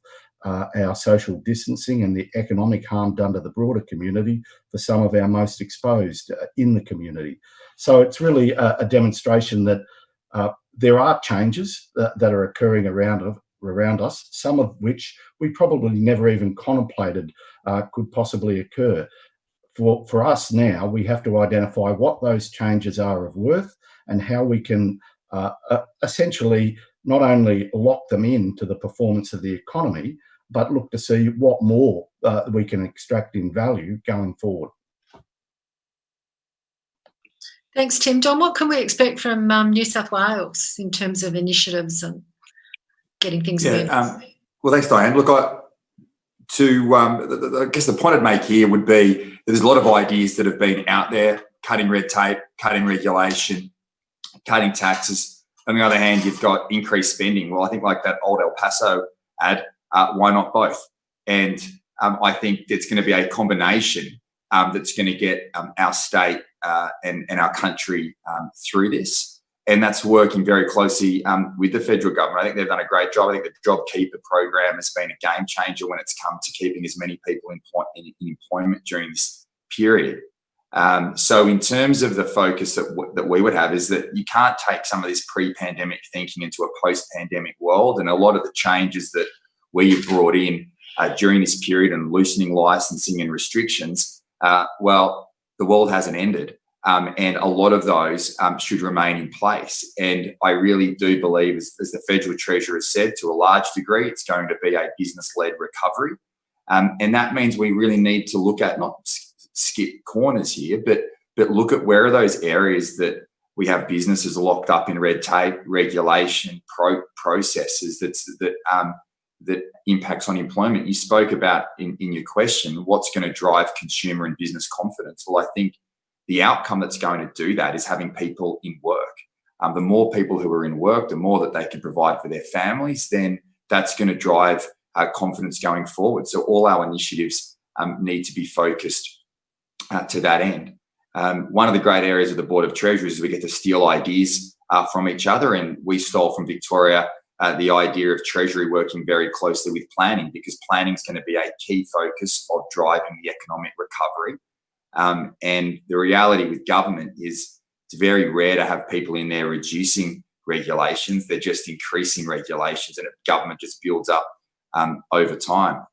our social distancing and the economic harm done to the broader community for some of our most exposed in the community. So it's really a demonstration that there are changes that are occurring around us, some of which we probably never even contemplated could possibly occur. For us now, we have to identify what those changes are of worth and how we can essentially not only lock them into the performance of the economy, but look to see what more we can extract in value going forward. Thanks, Tim. Don, what can we expect from New South Wales in terms of initiatives and getting things moving? Well, thanks, Diane. Look, I guess the point I'd make here would be there's a lot of ideas that have been out there: cutting red tape, cutting regulation, cutting taxes. On the other hand, you've got increased spending. Well, I think like that old El Paso ad, why not both? And I think it's going to be a combination that's going to get our state and our country through this. And that's working very closely with the federal government. I think they've done a great job. I think the JobKeeper program has been a game changer when it's come to keeping as many people in employment during this period. So in terms of the focus that we would have is that you can't take some of this pre-pandemic thinking into a post-pandemic world. And a lot of the changes that we brought in during this period and loosening licensing and restrictions, well, the world hasn't ended. And a lot of those should remain in place. And I really do believe, as the Federal Treasurer has said, to a large degree, it's going to be a business-led recovery. And that means we really need to look at, not skip corners here, but look at where are those areas that we have businesses locked up in red tape, regulation, processes that impacts on employment. You spoke about in your question, what's going to drive consumer and business confidence? Well, I think the outcome that's going to do that is having people in work. The more people who are in work, the more that they can provide for their families, then that's going to drive confidence going forward. So all our initiatives need to be focused to that end. One of the great areas of the Board of Treasury is we get to steal ideas from each other, and we stole from Victoria the idea of Treasury working very closely with planning, because planning is going to be a key focus of driving the economic recovery. And the reality with government is it's very rare to have people in there reducing regulations. They're just increasing regulations, and government just builds up over time.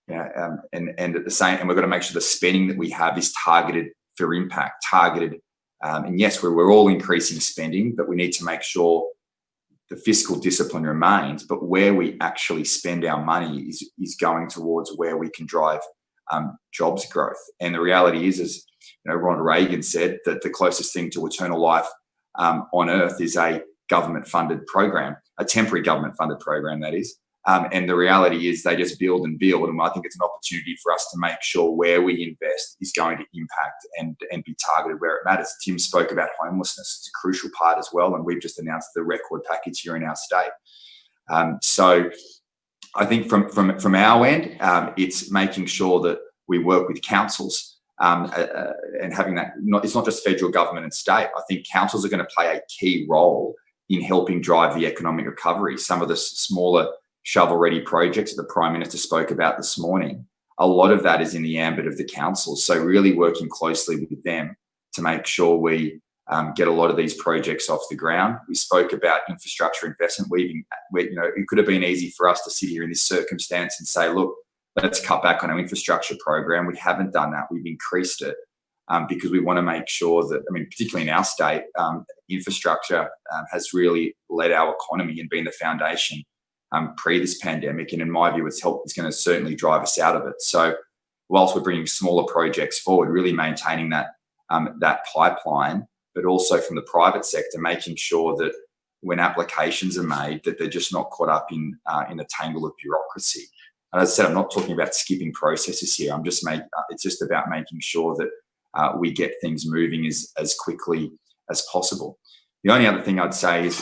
And at the same, and we've got to make sure the spending that we have is targeted for impact, and yes, we're all increasing spending, but we need to make sure the fiscal discipline remains. But where we actually spend our money is going towards where we can drive jobs growth. And the reality is, as Ronald Reagan said, that the closest thing to eternal life on earth is a government-funded program, a temporary government-funded program, that is. And the reality is they just build and build. And I think it's an opportunity for us to make sure where we invest is going to impact and be targeted where it matters. Tim spoke about homelessness. It's a crucial part as well. And we've just announced the record package here in our state. So I think from our end, it's making sure that we work with councils and having that. It's not just federal government and state. I think councils are going to play a key role in helping drive the economic recovery. Some of the smaller shovel-ready projects that the Prime Minister spoke about this morning, a lot of that is in the ambit of the councils. So really working closely with them to make sure we get a lot of these projects off the ground. We spoke about infrastructure investment. It could have been easy for us to sit here in this circumstance and say, look, let's cut back on our infrastructure program. We haven't done that. We've increased it because we want to make sure that, particularly in our state, infrastructure has really led our economy and been the foundation pre this pandemic. And in my view, it's going to certainly drive us out of it. So whilst we're bringing smaller projects forward, really maintaining that pipeline, but also from the private sector, making sure that when applications are made, that they're just not caught up in a tangle of bureaucracy. And as I said, I'm not talking about skipping processes here. It's just about making sure that we get things moving as quickly as possible. The only other thing I'd say is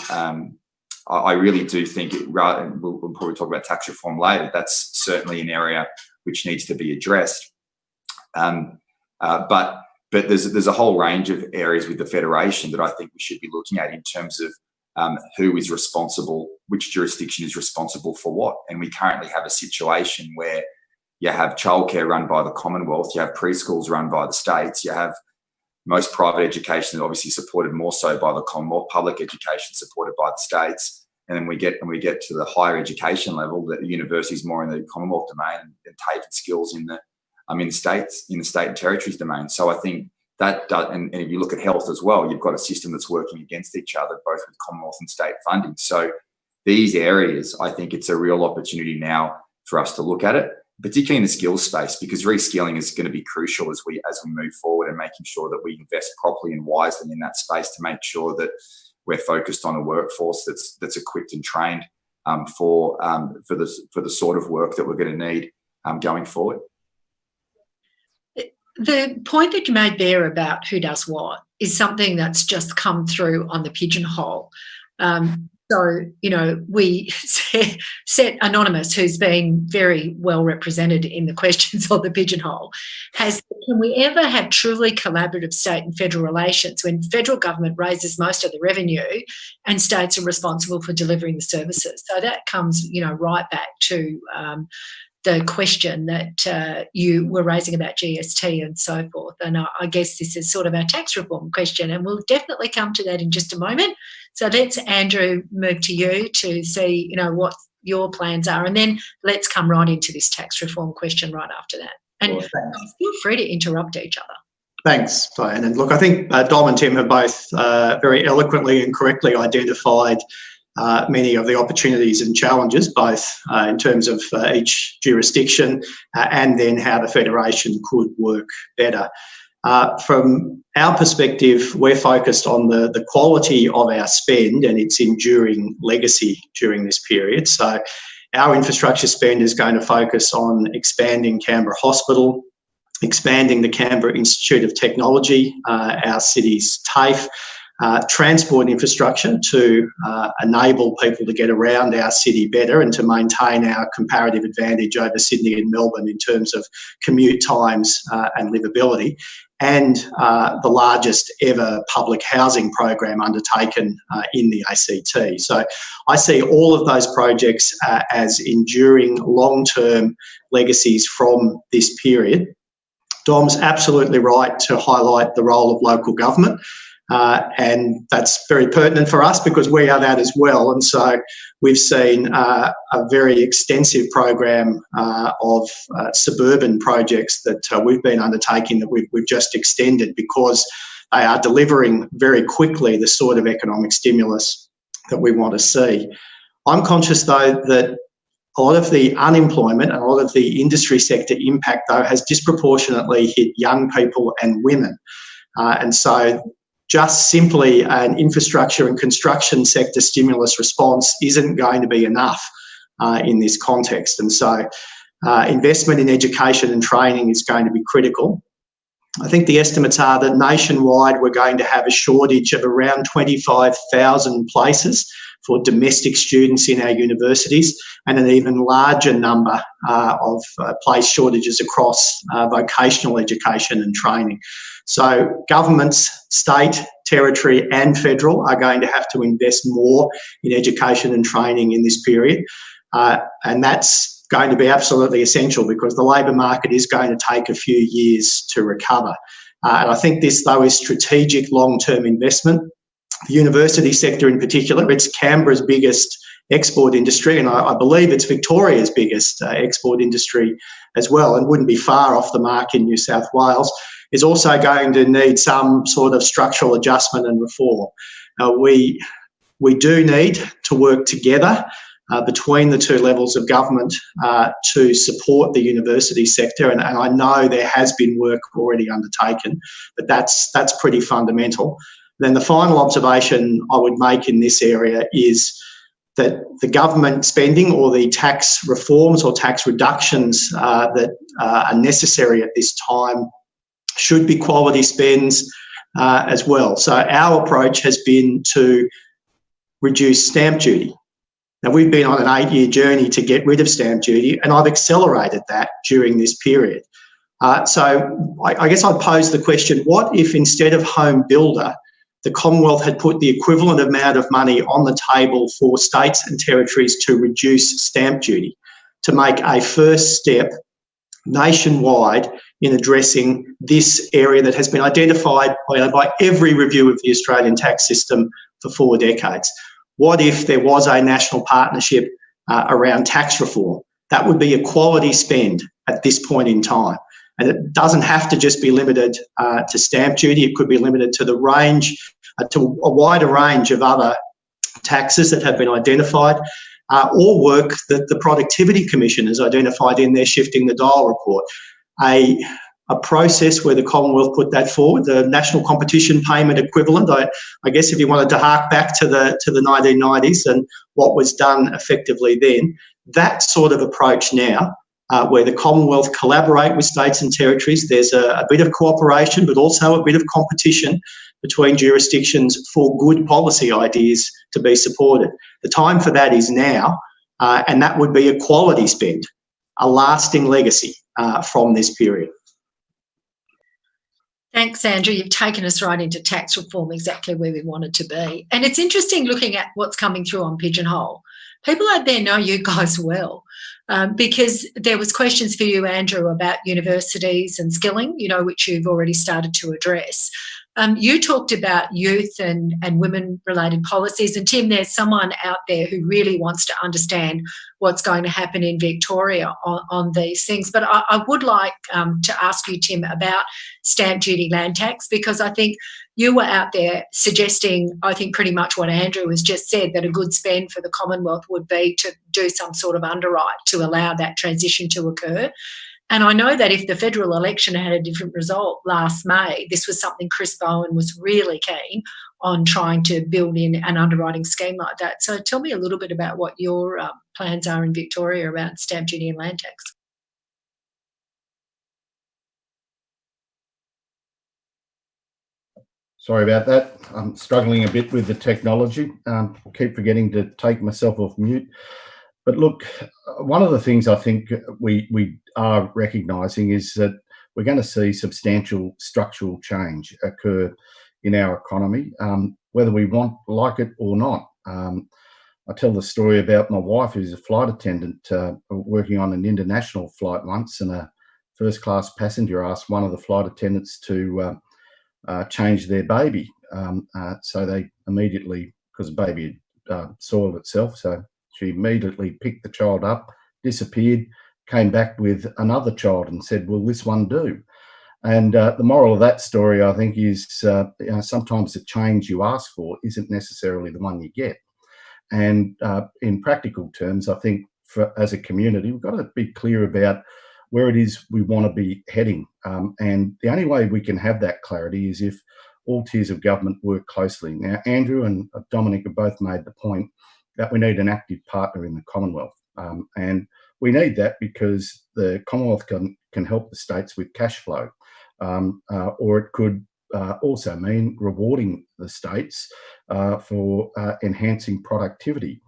I really do think, we'll probably talk about tax reform later, that's certainly an area which needs to be addressed. But there's a whole range of areas with the Federation that I think we should be looking at in terms of who is responsible, which jurisdiction is responsible for what. And we currently have a situation where you have childcare run by the Commonwealth, you have preschools run by the states, you have most private education is obviously supported more so by the Commonwealth, public education supported by the states. And then we get to the higher education level, that the university is more in the Commonwealth domain and TAFE skills in the state and territories domain. So I think that does, and if you look at health as well, you've got a system that's working against each other, both with Commonwealth and state funding. So these areas, I think it's a real opportunity now for us to look at it, particularly in the skills space, because reskilling is going to be crucial as we move forward, and making sure that we invest properly and wisely in that space to make sure that we're focused on a workforce that's equipped and trained for the sort of work that we're going to need going forward. The point that you made there about who does what is something that's just come through on the Pigeonhole. So, we set Anonymous, who's been very well represented in the questions on the Pigeonhole, can we ever have truly collaborative state and federal relations when federal government raises most of the revenue and states are responsible for delivering the services? So that comes, right back to the question that you were raising about GST and so forth. And I guess this is sort of our tax reform question, and we'll definitely come to that in just a moment. So let's, Andrew, move to you to see, what your plans are, and then let's come right into this tax reform question right after that. And feel free to interrupt each other. Thanks, Diane. And look, I think Dom and Tim have both very eloquently and correctly identified many of the opportunities and challenges, both in terms of each jurisdiction and then how the Federation could work better. From our perspective, we're focused on the quality of our spend and its enduring legacy during this period. So our infrastructure spend is going to focus on expanding Canberra Hospital, expanding the Canberra Institute of Technology, our city's TAFE, transport infrastructure to enable people to get around our city better and to maintain our comparative advantage over Sydney and Melbourne in terms of commute times and livability, and the largest ever public housing program undertaken in the ACT. So I see all of those projects as enduring long-term legacies from this period. Dom's absolutely right to highlight the role of local government. And that's very pertinent for us because we are that as well. And so we've seen a very extensive program of suburban projects that we've been undertaking that we've just extended because they are delivering very quickly the sort of economic stimulus that we want to see. I'm conscious, though, that a lot of the unemployment and a lot of the industry sector impact, though, has disproportionately hit young people and women. And so just simply an infrastructure and construction sector stimulus response isn't going to be enough in this context. And so investment in education and training is going to be critical. I think the estimates are that nationwide we're going to have a shortage of around 25,000 places for domestic students in our universities and an even larger number of place shortages across vocational education and training. So governments, state, territory and federal are going to have to invest more in education and training in this period. And that's going to be absolutely essential because the labour market is going to take a few years to recover. And I think this, though, is strategic long-term investment. The university sector in particular, it's Canberra's biggest export industry, and I believe it's Victoria's biggest export industry as well, and wouldn't be far off the mark in New South Wales, is also going to need some sort of structural adjustment and reform. We do need to work together between the two levels of government to support the university sector, and I know there has been work already undertaken, but that's pretty fundamental. Then the final observation I would make in this area is that the government spending or the tax reforms or tax reductions that are necessary at this time should be quality spends as well. So our approach has been to reduce stamp duty. Now, we've been on an 8-year journey to get rid of stamp duty, and I've accelerated that during this period. So I guess I'd pose the question, what if instead of home builder, the Commonwealth had put the equivalent amount of money on the table for states and territories to reduce stamp duty, to make a first step nationwide in addressing this area that has been identified by every review of the Australian tax system for 4 decades. What if there was a national partnership around tax reform? That would be a quality spend at this point in time. And it doesn't have to just be limited to stamp duty. It could be limited to the range, to a wider range of other taxes that have been identified, or work that the Productivity Commission has identified in their Shifting the Dial report. A process where the Commonwealth put that forward, the national competition payment equivalent. I guess if you wanted to hark back to the 1990s and what was done effectively then, that sort of approach now, where the Commonwealth collaborate with states and territories. There's a bit of cooperation, but also a bit of competition between jurisdictions for good policy ideas to be supported. The time for that is now, and that would be a quality spend, a lasting legacy from this period. Thanks, Andrew. You've taken us right into tax reform, exactly where we wanted to be. And it's interesting looking at what's coming through on Pigeonhole. People out there know you guys well, because there was questions for you, Andrew, about universities and skilling, which you've already started to address. You talked about youth and women-related policies. And Tim, there's someone out there who really wants to understand what's going to happen in Victoria on these things. But I would like to ask you, Tim, about stamp duty land tax, because I think you were out there suggesting, I think pretty much what Andrew has just said, that a good spend for the Commonwealth would be to do some sort of underwrite to allow that transition to occur. And I know that if the federal election had a different result last May, this was something Chris Bowen was really keen on trying to build in an underwriting scheme like that. So tell me a little bit about what your plans are in Victoria around stamp duty and land tax. Sorry about that. I'm struggling a bit with the technology. Keep forgetting to take myself off mute. But look, one of the things I think we are recognising is that we're going to see substantial structural change occur in our economy, whether we like it or not. I tell the story about my wife, who's a flight attendant, working on an international flight once, and a first-class passenger asked one of the flight attendants to change their baby. So they immediately, because the baby had soiled itself, so she immediately picked the child up, disappeared, came back with another child and said, will this one do? And the moral of that story, I think, is sometimes the change you ask for isn't necessarily the one you get. And in practical terms, I think as a community, we've got to be clear about where it is we want to be heading. And the only way we can have that clarity is if all tiers of government work closely. Now, Andrew and Dominic have both made the point that we need an active partner in the Commonwealth. And we need that because the Commonwealth can help the states with cash flow, or it could also mean rewarding the states for enhancing productivity,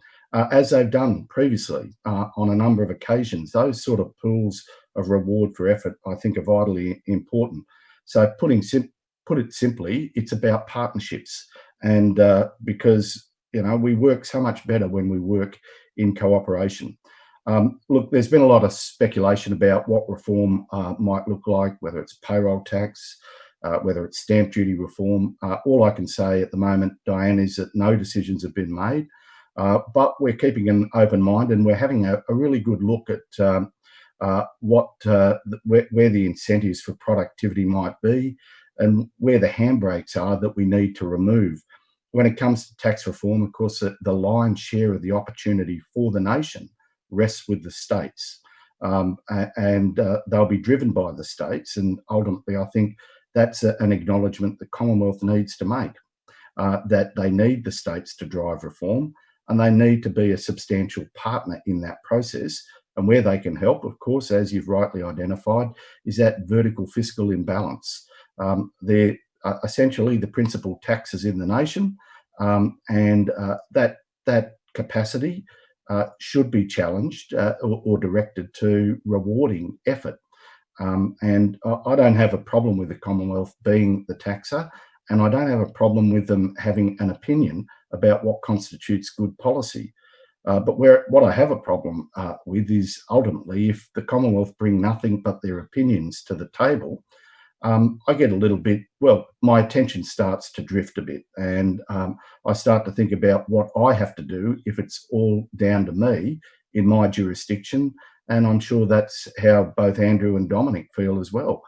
as they've done previously on a number of occasions. Those sort of pools of reward for effort, I think, are vitally important. So put it simply, it's about partnerships. And because we work so much better when we work in cooperation. Look, there's been a lot of speculation about what reform might look like, whether it's payroll tax, whether it's stamp duty reform. All I can say at the moment, Diane, is that no decisions have been made, but we're keeping an open mind and we're having a really good look at where the incentives for productivity might be and where the handbrakes are that we need to remove. When it comes to tax reform, of course, the lion's share of the opportunity for the nation rests with the states, and they'll be driven by the states. And ultimately, I think that's an acknowledgement the Commonwealth needs to make, that they need the states to drive reform and they need to be a substantial partner in that process. And where they can help, of course, as you've rightly identified, is that vertical fiscal imbalance. They're essentially the principal taxes in the nation, and that capacity should be challenged or directed to rewarding effort. And I don't have a problem with the Commonwealth being the taxer, and I don't have a problem with them having an opinion about what constitutes good policy. But what I have a problem with is ultimately if the Commonwealth bring nothing but their opinions to the table, I get a little bit, my attention starts to drift a bit, and I start to think about what I have to do if it's all down to me in my jurisdiction. And I'm sure that's how both Andrew and Dominic feel as well.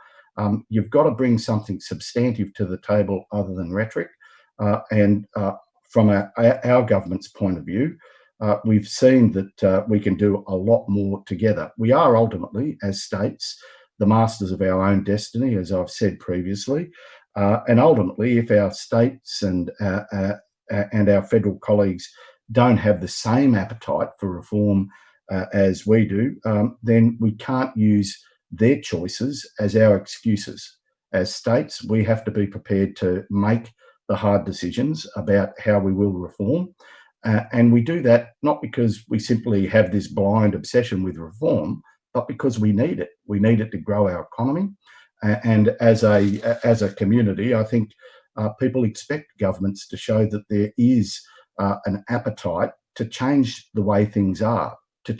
You've got to bring something substantive to the table other than rhetoric. And from our government's point of view, we've seen that we can do a lot more together. We are ultimately, as states, the masters of our own destiny, as I've said previously. And ultimately, if our states and our federal colleagues don't have the same appetite for reform as we do, then we can't use their choices as our excuses. As states, we have to be prepared to make the hard decisions about how we will reform. And we do that not because we simply have this blind obsession with reform, but because we need it. We need it to grow our economy. And as a community, I think people expect governments to show that there is an appetite to change the way things are, for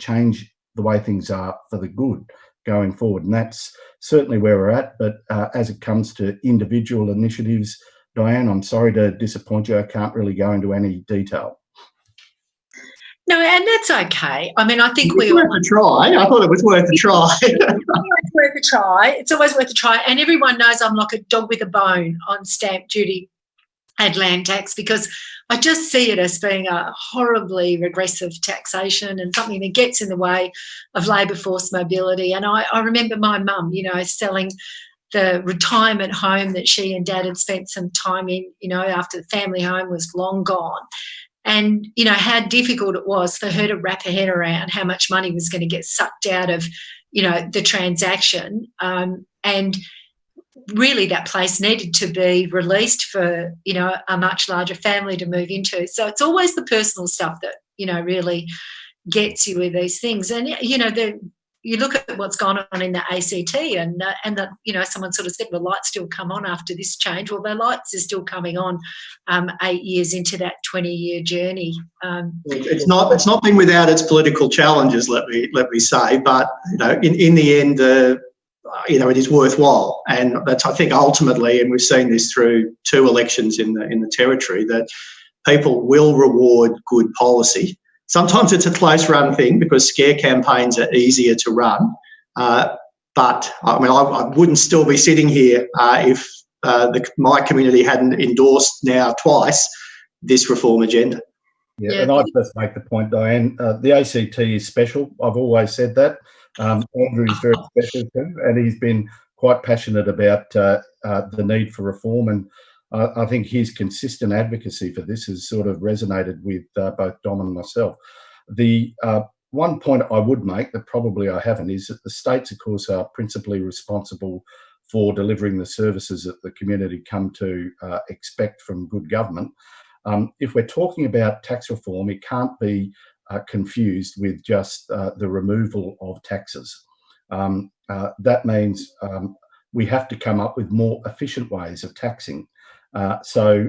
the good going forward. And that's certainly where we're at. But as it comes to individual initiatives, Diane, I'm sorry to disappoint you. I can't really go into any detail. No, and that's okay. I mean, I think It's worth a try. I thought it was worth a try. It's worth a try. It's always worth a try. And everyone knows I'm like a dog with a bone on stamp duty and land tax, because I just see it as being a horribly regressive taxation and something that gets in the way of labour force mobility. And I remember my mum, selling the retirement home that she and Dad had spent some time in, after the family home was long gone. And, how difficult it was for her to wrap her head around how much money was going to get sucked out of, the transaction. And really that place needed to be released for, a much larger family to move into. So it's always the personal stuff that, really gets you with these things. And, you look at what's gone on in the ACT and someone sort of said, well, lights still come on after this change. Well, the lights are still coming on 8 years into that 20-year journey. It's not been without its political challenges, let me say, but in the end, it is worthwhile, and that's, I think, ultimately, and we've seen this through 2 elections in the Territory, that people will reward good policy. Sometimes it's a close-run thing because scare campaigns are easier to run, but I mean, I wouldn't still be sitting here if my community hadn't endorsed now twice this reform agenda. Yeah, and I'd just make the point, Diane, the ACT is special. I've always said that. Andrew is very special too, and he's been quite passionate about the need for reform, and I think his consistent advocacy for this has sort of resonated with both Dom and myself. The one point I would make that probably I haven't is that the states, of course, are principally responsible for delivering the services that the community come to expect from good government. If we're talking about tax reform, it can't be confused with just the removal of taxes. That means we have to come up with more efficient ways of taxing. So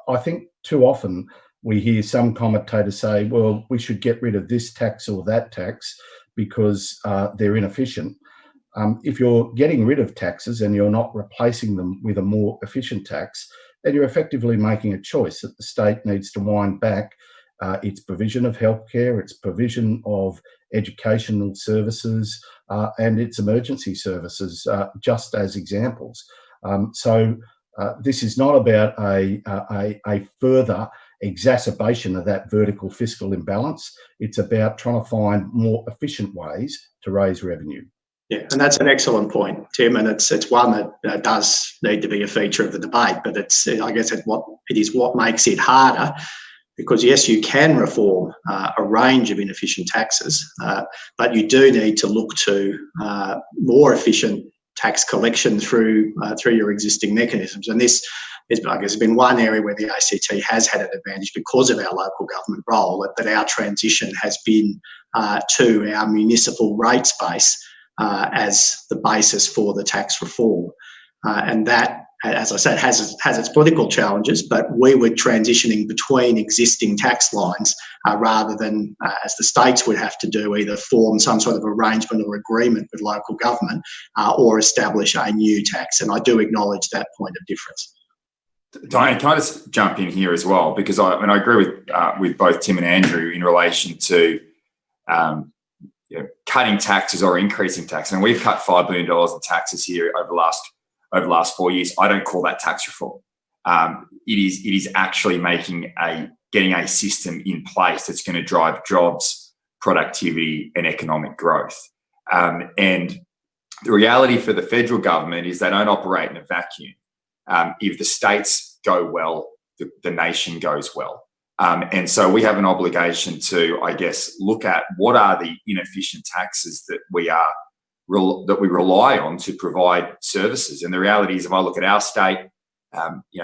I think too often we hear some commentators say, well, we should get rid of this tax or that tax because they're inefficient. If you're getting rid of taxes and you're not replacing them with a more efficient tax, then you're effectively making a choice that the state needs to wind back its provision of healthcare, its provision of educational services, and its emergency services, just as examples. So this is not about a further exacerbation of that vertical fiscal imbalance. It's about trying to find more efficient ways to raise revenue. Yeah, and that's an excellent point, Tim, and it's one that does need to be a feature of the debate, but I guess it is what makes it harder, because yes, you can reform a range of inefficient taxes, but you do need to look to more efficient tax collection through your existing mechanisms. And this is, I guess, has been one area where the ACT has had an advantage because of our local government role, that our transition has been to our municipal rates base as the basis for the tax reform. And that, as I said, has its political challenges, but we were transitioning between existing tax lines rather than, as the states would have to do, either form some sort of arrangement or agreement with local government or establish a new tax. And I do acknowledge that point of difference. Diane, can I just jump in here as well? Because I agree with both Tim and Andrew in relation to cutting taxes or increasing tax. And we've cut $5 billion in taxes here over the last 4 years. I don't call that tax reform. It is actually getting a system in place that's going to drive jobs, productivity, and economic growth. And the reality for the federal government is they don't operate in a vacuum. If the states go well, the nation goes well. And so we have an obligation to, I guess, look at what are the inefficient taxes that we rely on to provide services. And the reality is, if I look at our state,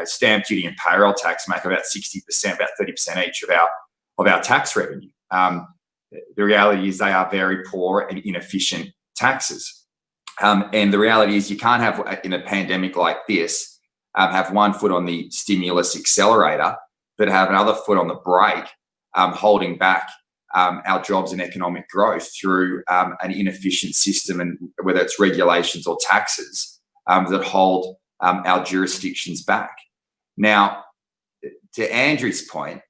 stamp duty and payroll tax make about 60%, about 30% each of our tax revenue. The reality is they are very poor and inefficient taxes. And the reality is you can't have, in a pandemic like this, have one foot on the stimulus accelerator, but have another foot on the brake, holding back our jobs and economic growth through an inefficient system, and whether it's regulations or taxes that hold our jurisdictions back. Now, to Andrew's point,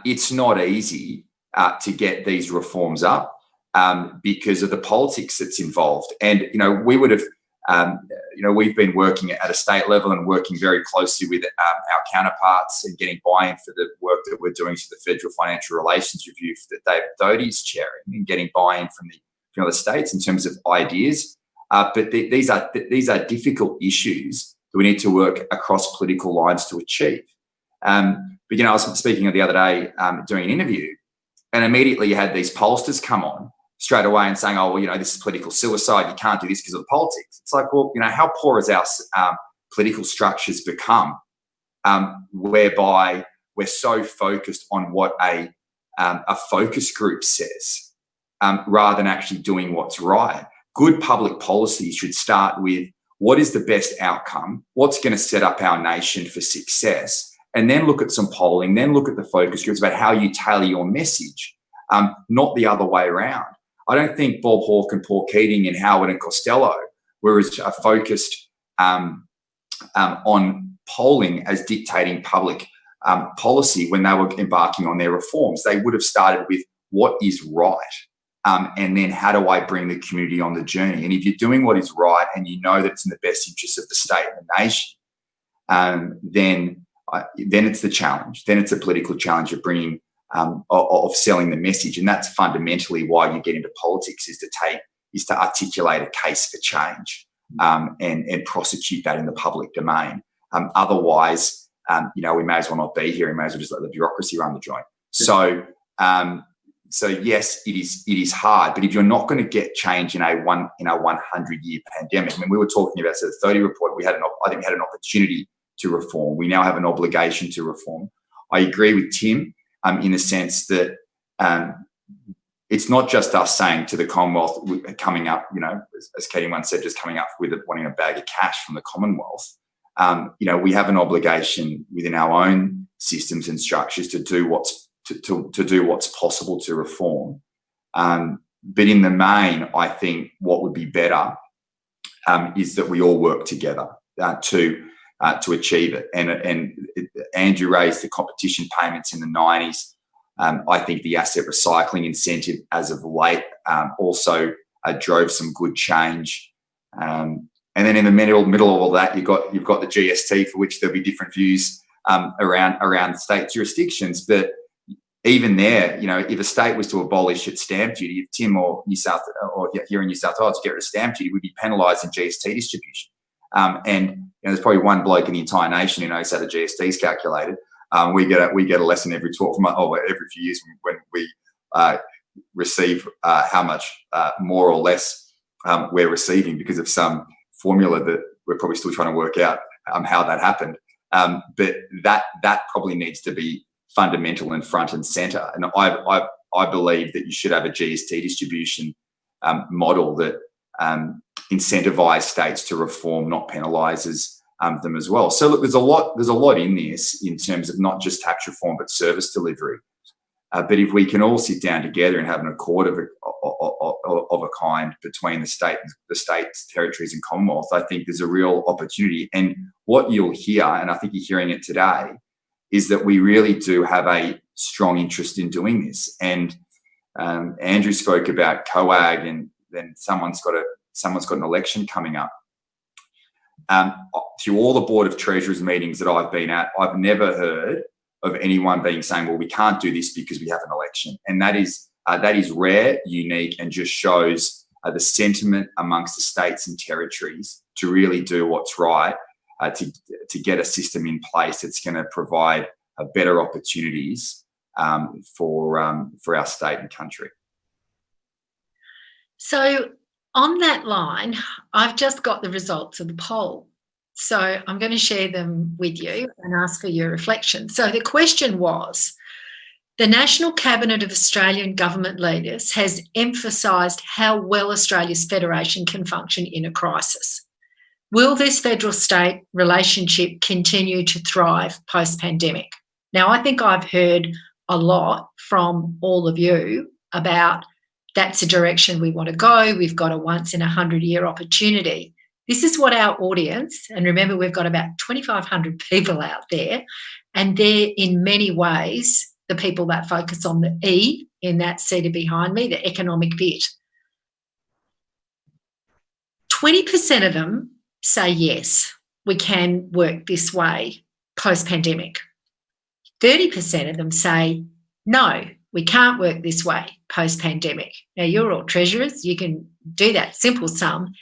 it's not easy to get these reforms up because of the politics that's involved. And, we would have, we've been working at a state level and working very closely with our counterparts and getting buy-in for the work that we're doing for the Federal Financial Relations Review that David Doty's chairing, and getting buy-in from the states in terms of ideas. But these are difficult issues that we need to work across political lines to achieve. But I was speaking the other day doing an interview, and immediately you had these pollsters come on straight away and saying, this is political suicide. You can't do this because of the politics. It's like, well, how poor has our political structures become, whereby we're so focused on what a focus group says, rather than actually doing what's right. Good public policy should start with what is the best outcome, what's going to set up our nation for success, and then look at some polling, then look at the focus groups about how you tailor your message, not the other way around. I don't think Bob Hawke and Paul Keating and Howard and Costello were as focused on polling as dictating public policy when they were embarking on their reforms. They would have started with what is right, and then how do I bring the community on the journey? And if you're doing what is right and you know that it's in the best interest of the state and the nation, then it's the challenge. Then it's a political challenge of bringing, of selling the message. And that's fundamentally why you get into politics, is to articulate a case for change, and prosecute that in the public domain. Otherwise, we may as well not be here. We may as well just let the bureaucracy run the joint. So yes, it is hard. But if you're not going to get change in a 100-year pandemic, we were talking about the 30 report. I think we had an opportunity to reform. We now have an obligation to reform. I agree with Tim in the sense that it's not just us saying to the Commonwealth, coming up, as Katie once said, just coming up with wanting a bag of cash from the Commonwealth. We have an obligation within our own systems and structures to do what's possible to reform. But in the main, I think what would be better is that we all work together to achieve it. And Andrew raised the competition payments in the 90s. I think the asset recycling incentive as of late also drove some good change. And then in the middle of all that, you've got the GST, for which there'll be different views around state jurisdictions. But even there, if a state was to abolish its stamp duty, if Tim or here in New South Wales get rid of stamp duty, we'd be penalised in GST distribution. And there's probably one bloke in the entire nation who knows how the GST is calculated. We get a lesson every 12 months, or every few years, when we receive how much more or less we're receiving because of some formula that we're probably still trying to work out how that happened. But that probably needs to be fundamental and front and centre. And I believe that you should have a GST distribution model that incentivize states to reform, not penalises them as well. So look, there's a lot in this in terms of not just tax reform but service delivery. But if we can all sit down together and have an accord of a kind between the states, territories, and Commonwealth, I think there's a real opportunity. And what you'll hear, and I think you're hearing it today, is that we really do have a strong interest in doing this. And Andrew spoke about COAG, and then someone's got an election coming up. Through all the Board of Treasurers meetings that I've been at, I've never heard of anyone saying, well, we can't do this because we have an election. And that is rare, unique, and just shows the sentiment amongst the states and territories to really do what's right, to get a system in place that's going to provide better opportunities for our state and country. So on that line, I've just got the results of the poll. So I'm going to share them with you and ask for your reflection. So the question was, the National Cabinet of Australian government leaders has emphasised how well Australia's federation can function in a crisis. Will this federal-state relationship continue to thrive post-pandemic? Now, I think I've heard a lot from all of you about that's the direction we want to go. We've got a once-in-a-100-year opportunity. This is what our audience, and remember we've got about 2,500 people out there, and they're in many ways the people that focus on the E in that CEDA behind me, the economic bit. 20% of them say yes, we can work this way post-pandemic. 30% of them say no, we can't work this way post-pandemic. Now, you're all treasurers, you can do that simple sum.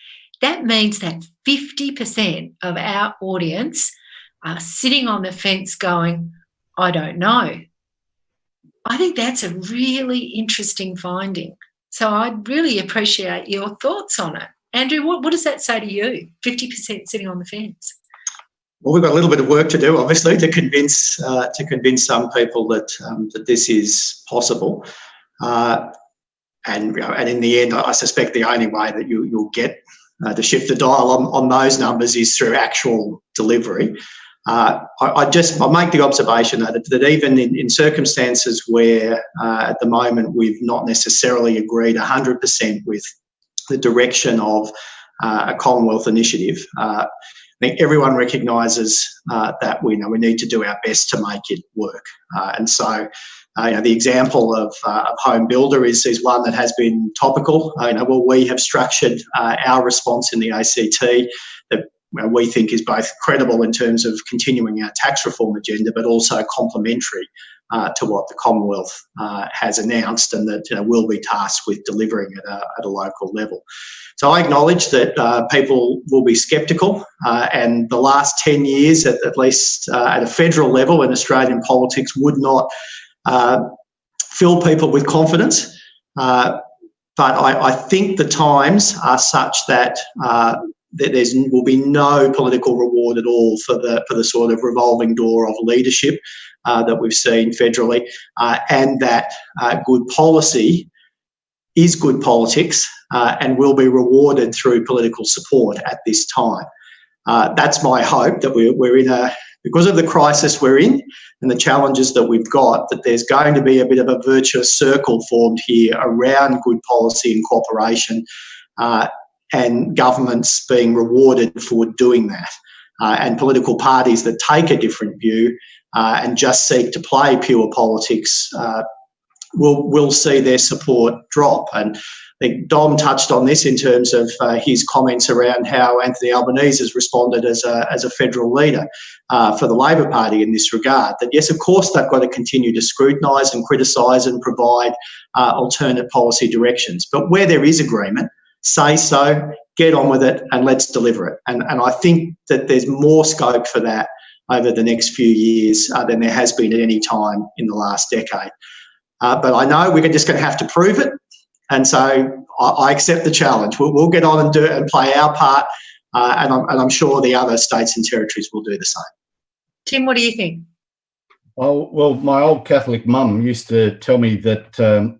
That means that 50% of our audience are sitting on the fence going, I don't know. I think that's a really interesting finding. So I'd really appreciate your thoughts on it. Andrew, what does that say to you? 50% sitting on the fence. Well, we've got a little bit of work to do, obviously, to convince some people that that this is possible. And in the end, I suspect the only way that you'll get to shift the dial on those numbers is through actual delivery. I make the observation that even in circumstances where at the moment we've not necessarily agreed 100% with the direction of a Commonwealth initiative, I think everyone recognises that we need to do our best to make it work. And so the example of Home Builder is one that has been topical. We have structured our response in the ACT that we think is both credible in terms of continuing our tax reform agenda, but also complementary to what the Commonwealth has announced, and that will be tasked with delivering at a local level. So I acknowledge that people will be sceptical, and the last 10 years, at least at a federal level in Australian politics, would not fill people with confidence. But I think the times are such that there will be no political reward at all for the sort of revolving door of leadership that we've seen federally, and that good policy is good politics and will be rewarded through political support at this time. That's my hope, that we're in because of the crisis we're in and the challenges that we've got, that there's going to be a bit of a virtuous circle formed here around good policy and cooperation, and governments being rewarded for doing that. And political parties that take a different view and just seek to play pure politics will see their support drop. And I think Dom touched on this in terms of his comments around how Anthony Albanese has responded as a federal leader for the Labor Party in this regard. That yes, of course, they've got to continue to scrutinise and criticise and provide alternate policy directions. But where there is agreement, say so, get on with it, and let's deliver it. And I think that there's more scope for that over the next few years than there has been at any time in the last decade. But I know we're just going to have to prove it. And so I accept the challenge. We'll get on and do it and play our part. And I'm sure the other states and territories will do the same. Tim, what do you think? Oh, well, my old Catholic mum used to tell me that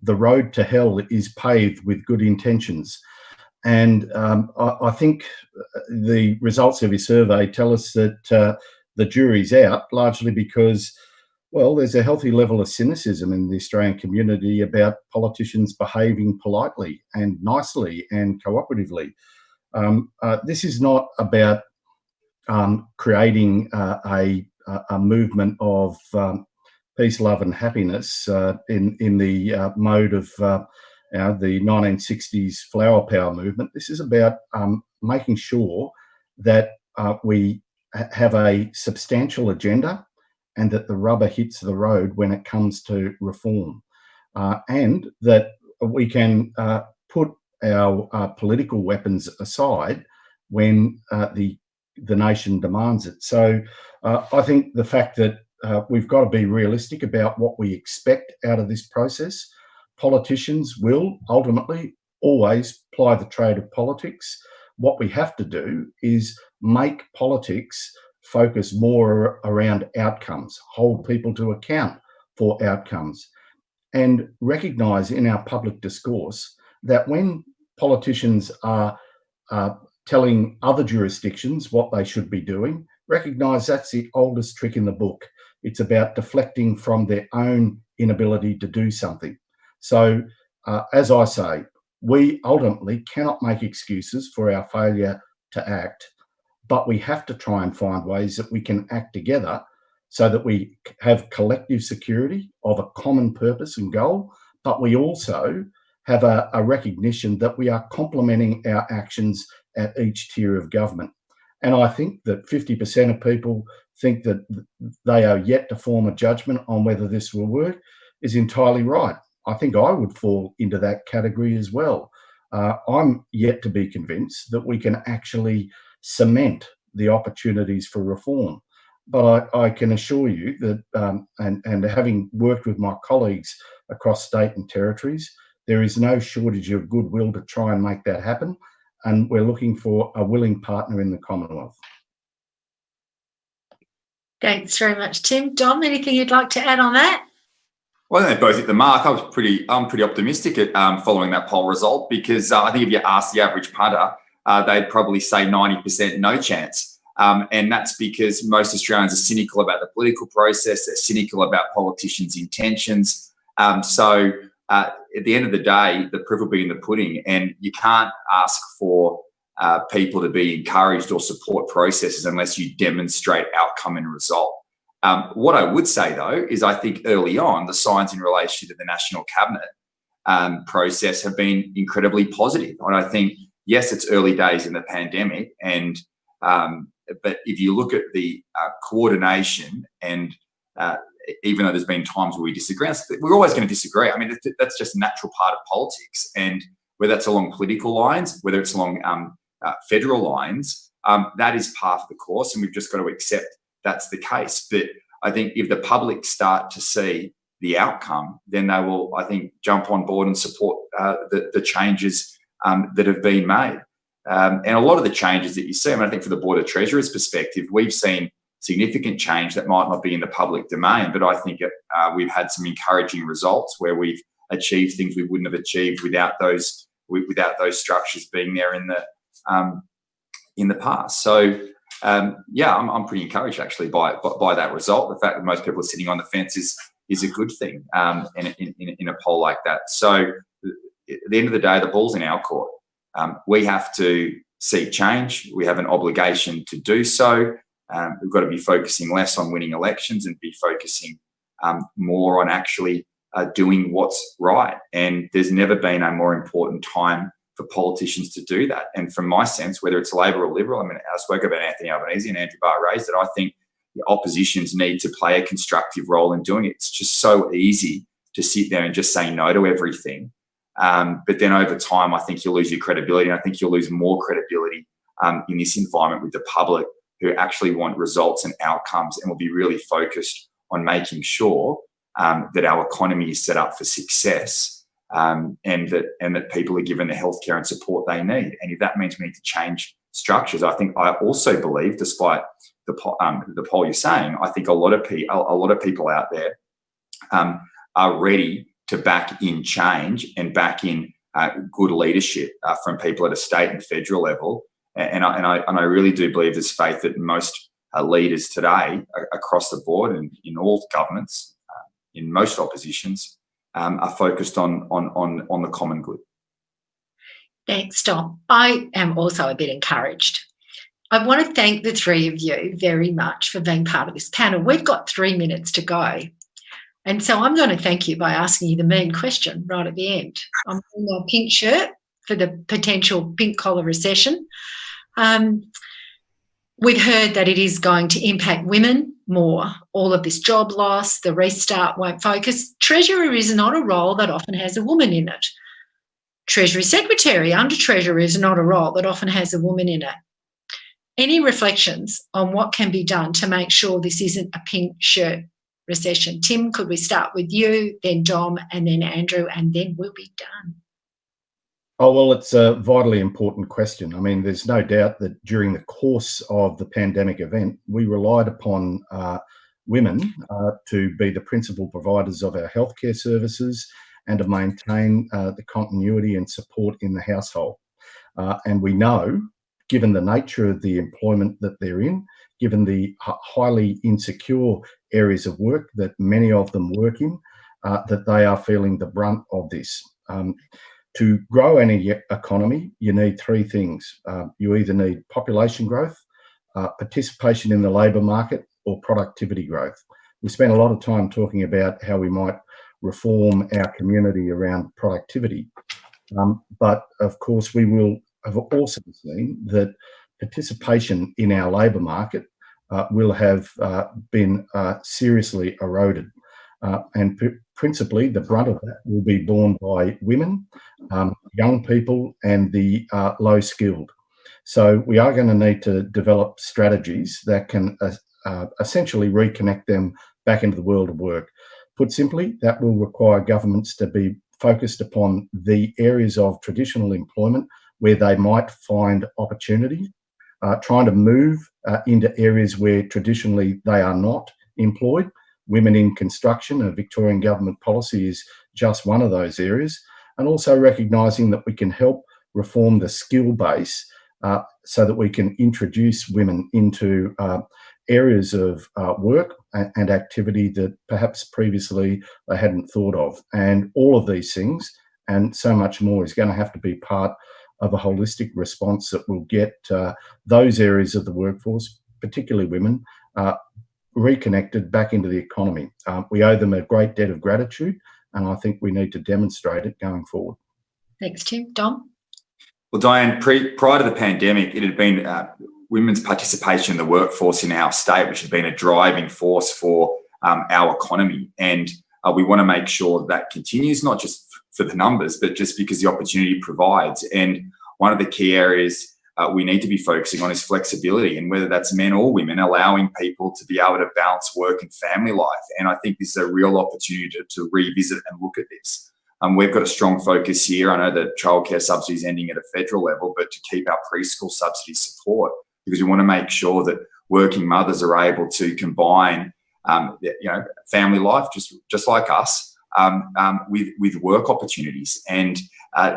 the road to hell is paved with good intentions. And I think the results of his survey tell us that the jury's out, largely because, well, there's a healthy level of cynicism in the Australian community about politicians behaving politely and nicely and cooperatively. This is not about creating a movement of peace, love and happiness in the mode of the 1960s flower power movement. This is about making sure that we have a substantial agenda and that the rubber hits the road when it comes to reform, and that we can put our political weapons aside when the nation demands it. So I think the fact that we've got to be realistic about what we expect out of this process. Politicians will ultimately always ply the trade of politics. What we have to do is make politics focus more around outcomes, hold people to account for outcomes, and recognise in our public discourse that when politicians are telling other jurisdictions what they should be doing, recognise that's the oldest trick in the book. It's about deflecting from their own inability to do something. So, as I say, we ultimately cannot make excuses for our failure to act, but we have to try and find ways that we can act together so that we have collective security of a common purpose and goal, but we also have a recognition that we are complementing our actions at each tier of government. And I think that 50% of people think that they are yet to form a judgment on whether this will work is entirely right. I think I would fall into that category as well. I'm yet to be convinced that we can actually cement the opportunities for reform. But I can assure you that, and having worked with my colleagues across state and territories, there is no shortage of goodwill to try and make that happen. And we're looking for a willing partner in the Commonwealth. Thanks very much, Tim. Dom, anything you'd like to add on that? Well, I think they both hit the mark. I'm pretty optimistic at following that poll result, because I think if you ask the average punter, they'd probably say 90% no chance. And that's because most Australians are cynical about the political process. They're cynical about politicians' intentions. So at the end of the day, the proof will be in the pudding, and you can't ask for people to be encouraged or support processes unless you demonstrate outcome and result. What I would say, though, is I think early on, the signs in relation to the National Cabinet process have been incredibly positive. And I think, yes, it's early days in the pandemic, and but if you look at the coordination, and even though there's been times where we disagree, we're always going to disagree. I mean, that's just a natural part of politics. And whether that's along political lines, whether it's along federal lines, that is part of the course, and we've just got to accept that's the case. But I think if the public start to see the outcome, then they will, I think, jump on board and support the changes that have been made. And a lot of the changes that you see, I mean, I think for the Board of Treasurer's perspective, we've seen significant change that might not be in the public domain, but I think we've had some encouraging results where we've achieved things we wouldn't have achieved without those structures being there in the past. So yeah, I'm pretty encouraged actually by that result. The fact that most people are sitting on the fence is a good thing in a poll like that. So at the end of the day, the ball's in our court. We have to seek change. We have an obligation to do so. We've got to be focusing less on winning elections and be focusing more on actually doing what's right. And there's never been a more important time for politicians to do that. And from my sense, whether it's Labor or Liberal, I mean, I spoke about Anthony Albanese and Andrew Barr raised that I think the oppositions need to play a constructive role in doing it. It's just so easy to sit there and just say no to everything. But then over time, I think you'll lose your credibility. And I think you'll lose more credibility in this environment with the public, who actually want results and outcomes and will be really focused on making sure that our economy is set up for success, and that people are given the healthcare and support they need. And if that means we need to change structures, I also believe, despite the poll you're saying, I think a lot of people out there are ready to back in change and back in good leadership from people at a state and federal level. And I really do believe there's faith that most leaders today across the board and in all governments, in most oppositions, are focused on the common good. Thanks, Dom. I am also a bit encouraged. I want to thank the three of you very much for being part of this panel. We've got 3 minutes to go. And so I'm going to thank you by asking you the main question right at the end. I'm wearing my pink shirt for the potential pink collar recession. We've heard that it is going to impact women more. All of this job loss, the restart won't focus. Treasurer is not a role that often has a woman in it. Treasury Secretary, Under Treasurer is not a role that often has a woman in it. Any reflections on what can be done to make sure this isn't a pink shirt recession? Tim, could we start with you, then Dom, and then Andrew, and then we'll be done. Oh, well, it's a vitally important question. I mean, there's no doubt that during the course of the pandemic event, we relied upon women to be the principal providers of our healthcare services and to maintain the continuity and support in the household. And we know, given the nature of the employment that they're in, given the highly insecure areas of work that many of them work in, that they are feeling the brunt of this. To grow any economy, you need three things. You either need population growth, participation in the labour market, or productivity growth. We spent a lot of time talking about how we might reform our community around productivity. But of course, we will have also seen that participation in our labour market will have been seriously eroded. And principally, the brunt of that will be borne by women, young people, and the low skilled. So we are going to need to develop strategies that can essentially reconnect them back into the world of work. Put simply, that will require governments to be focused upon the areas of traditional employment where they might find opportunity, trying to move into areas where traditionally they are not employed. Women in construction, a Victorian government policy, is just one of those areas, and also recognising that we can help reform the skill base so that we can introduce women into areas of work and activity that perhaps previously they hadn't thought of. And all of these things and so much more is going to have to be part of a holistic response that will get those areas of the workforce, particularly women, reconnected back into the economy. We owe them a great debt of gratitude, and I think we need to demonstrate it going forward. Thanks, Tim. Dom? Well, Diane, prior to the pandemic, it had been women's participation in the workforce in our state, which had been a driving force for our economy. And we want to make sure that continues, not just for the numbers, but just because the opportunity provides. And one of the key areas we need to be focusing on is flexibility, and whether that's men or women, allowing people to be able to balance work and family life. And I think this is a real opportunity to revisit and look at this. We've got a strong focus here. I know that childcare subsidy is ending at a federal level, but to keep our preschool subsidy support, because we want to make sure that working mothers are able to combine, family life, just like us, with work opportunities. And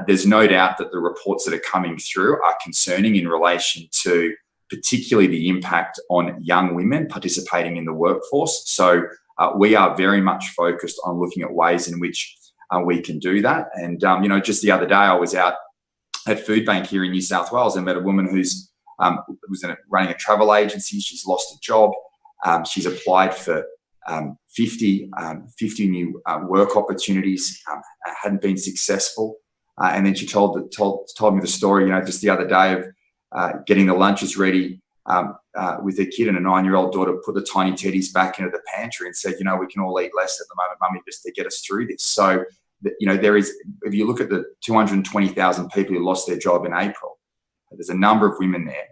there's no doubt that the reports that are coming through are concerning in relation to particularly the impact on young women participating in the workforce. So we are very much focused on looking at ways in which we can do that. And, just the other day I was out at Food Bank here in New South Wales and met a woman who's running a travel agency. She's lost a job. She's applied for 50 new work opportunities, hadn't been successful. And then she told me the story, just the other day of getting the lunches ready with her kid, and a 9-year-old daughter put the tiny teddies back into the pantry and said, we can all eat less at the moment, Mummy, just to get us through this. So, there is, if you look at the 220,000 people who lost their job in April, there's a number of women there.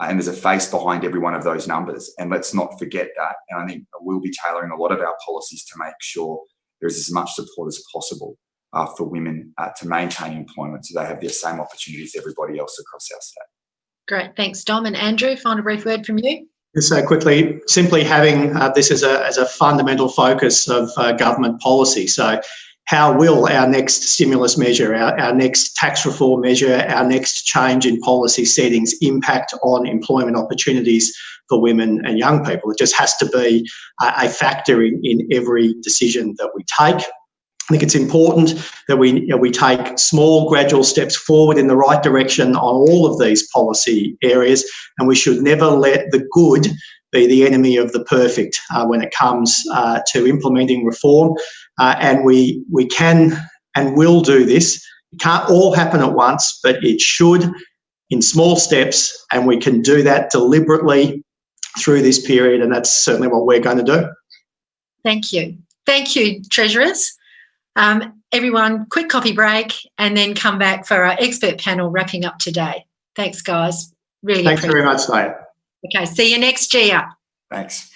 And there's a face behind every one of those numbers. And let's not forget that. And I think we'll be tailoring a lot of our policies to make sure there's as much support as possible for women to maintain employment so they have the same opportunities as everybody else across our state. Great. Thanks, Dom. And Andrew, final brief word from you. Just so quickly, simply having this as a fundamental focus of government policy. So how will our next stimulus measure, our next tax reform measure, our next change in policy settings impact on employment opportunities for women and young people? It just has to be a factor in every decision that we take. I think it's important that we take small, gradual steps forward in the right direction on all of these policy areas, and we should never let the good be the enemy of the perfect when it comes to implementing reform. And we can and will do this. It can't all happen at once, but it should in small steps, and we can do that deliberately through this period, and that's certainly what we're going to do. Thank you. Thank you, Treasurers. Everyone, quick coffee break and then come back for our expert panel wrapping up today. Thanks, guys. Really Thanks very much, Diane. Okay, see you next year. Thanks.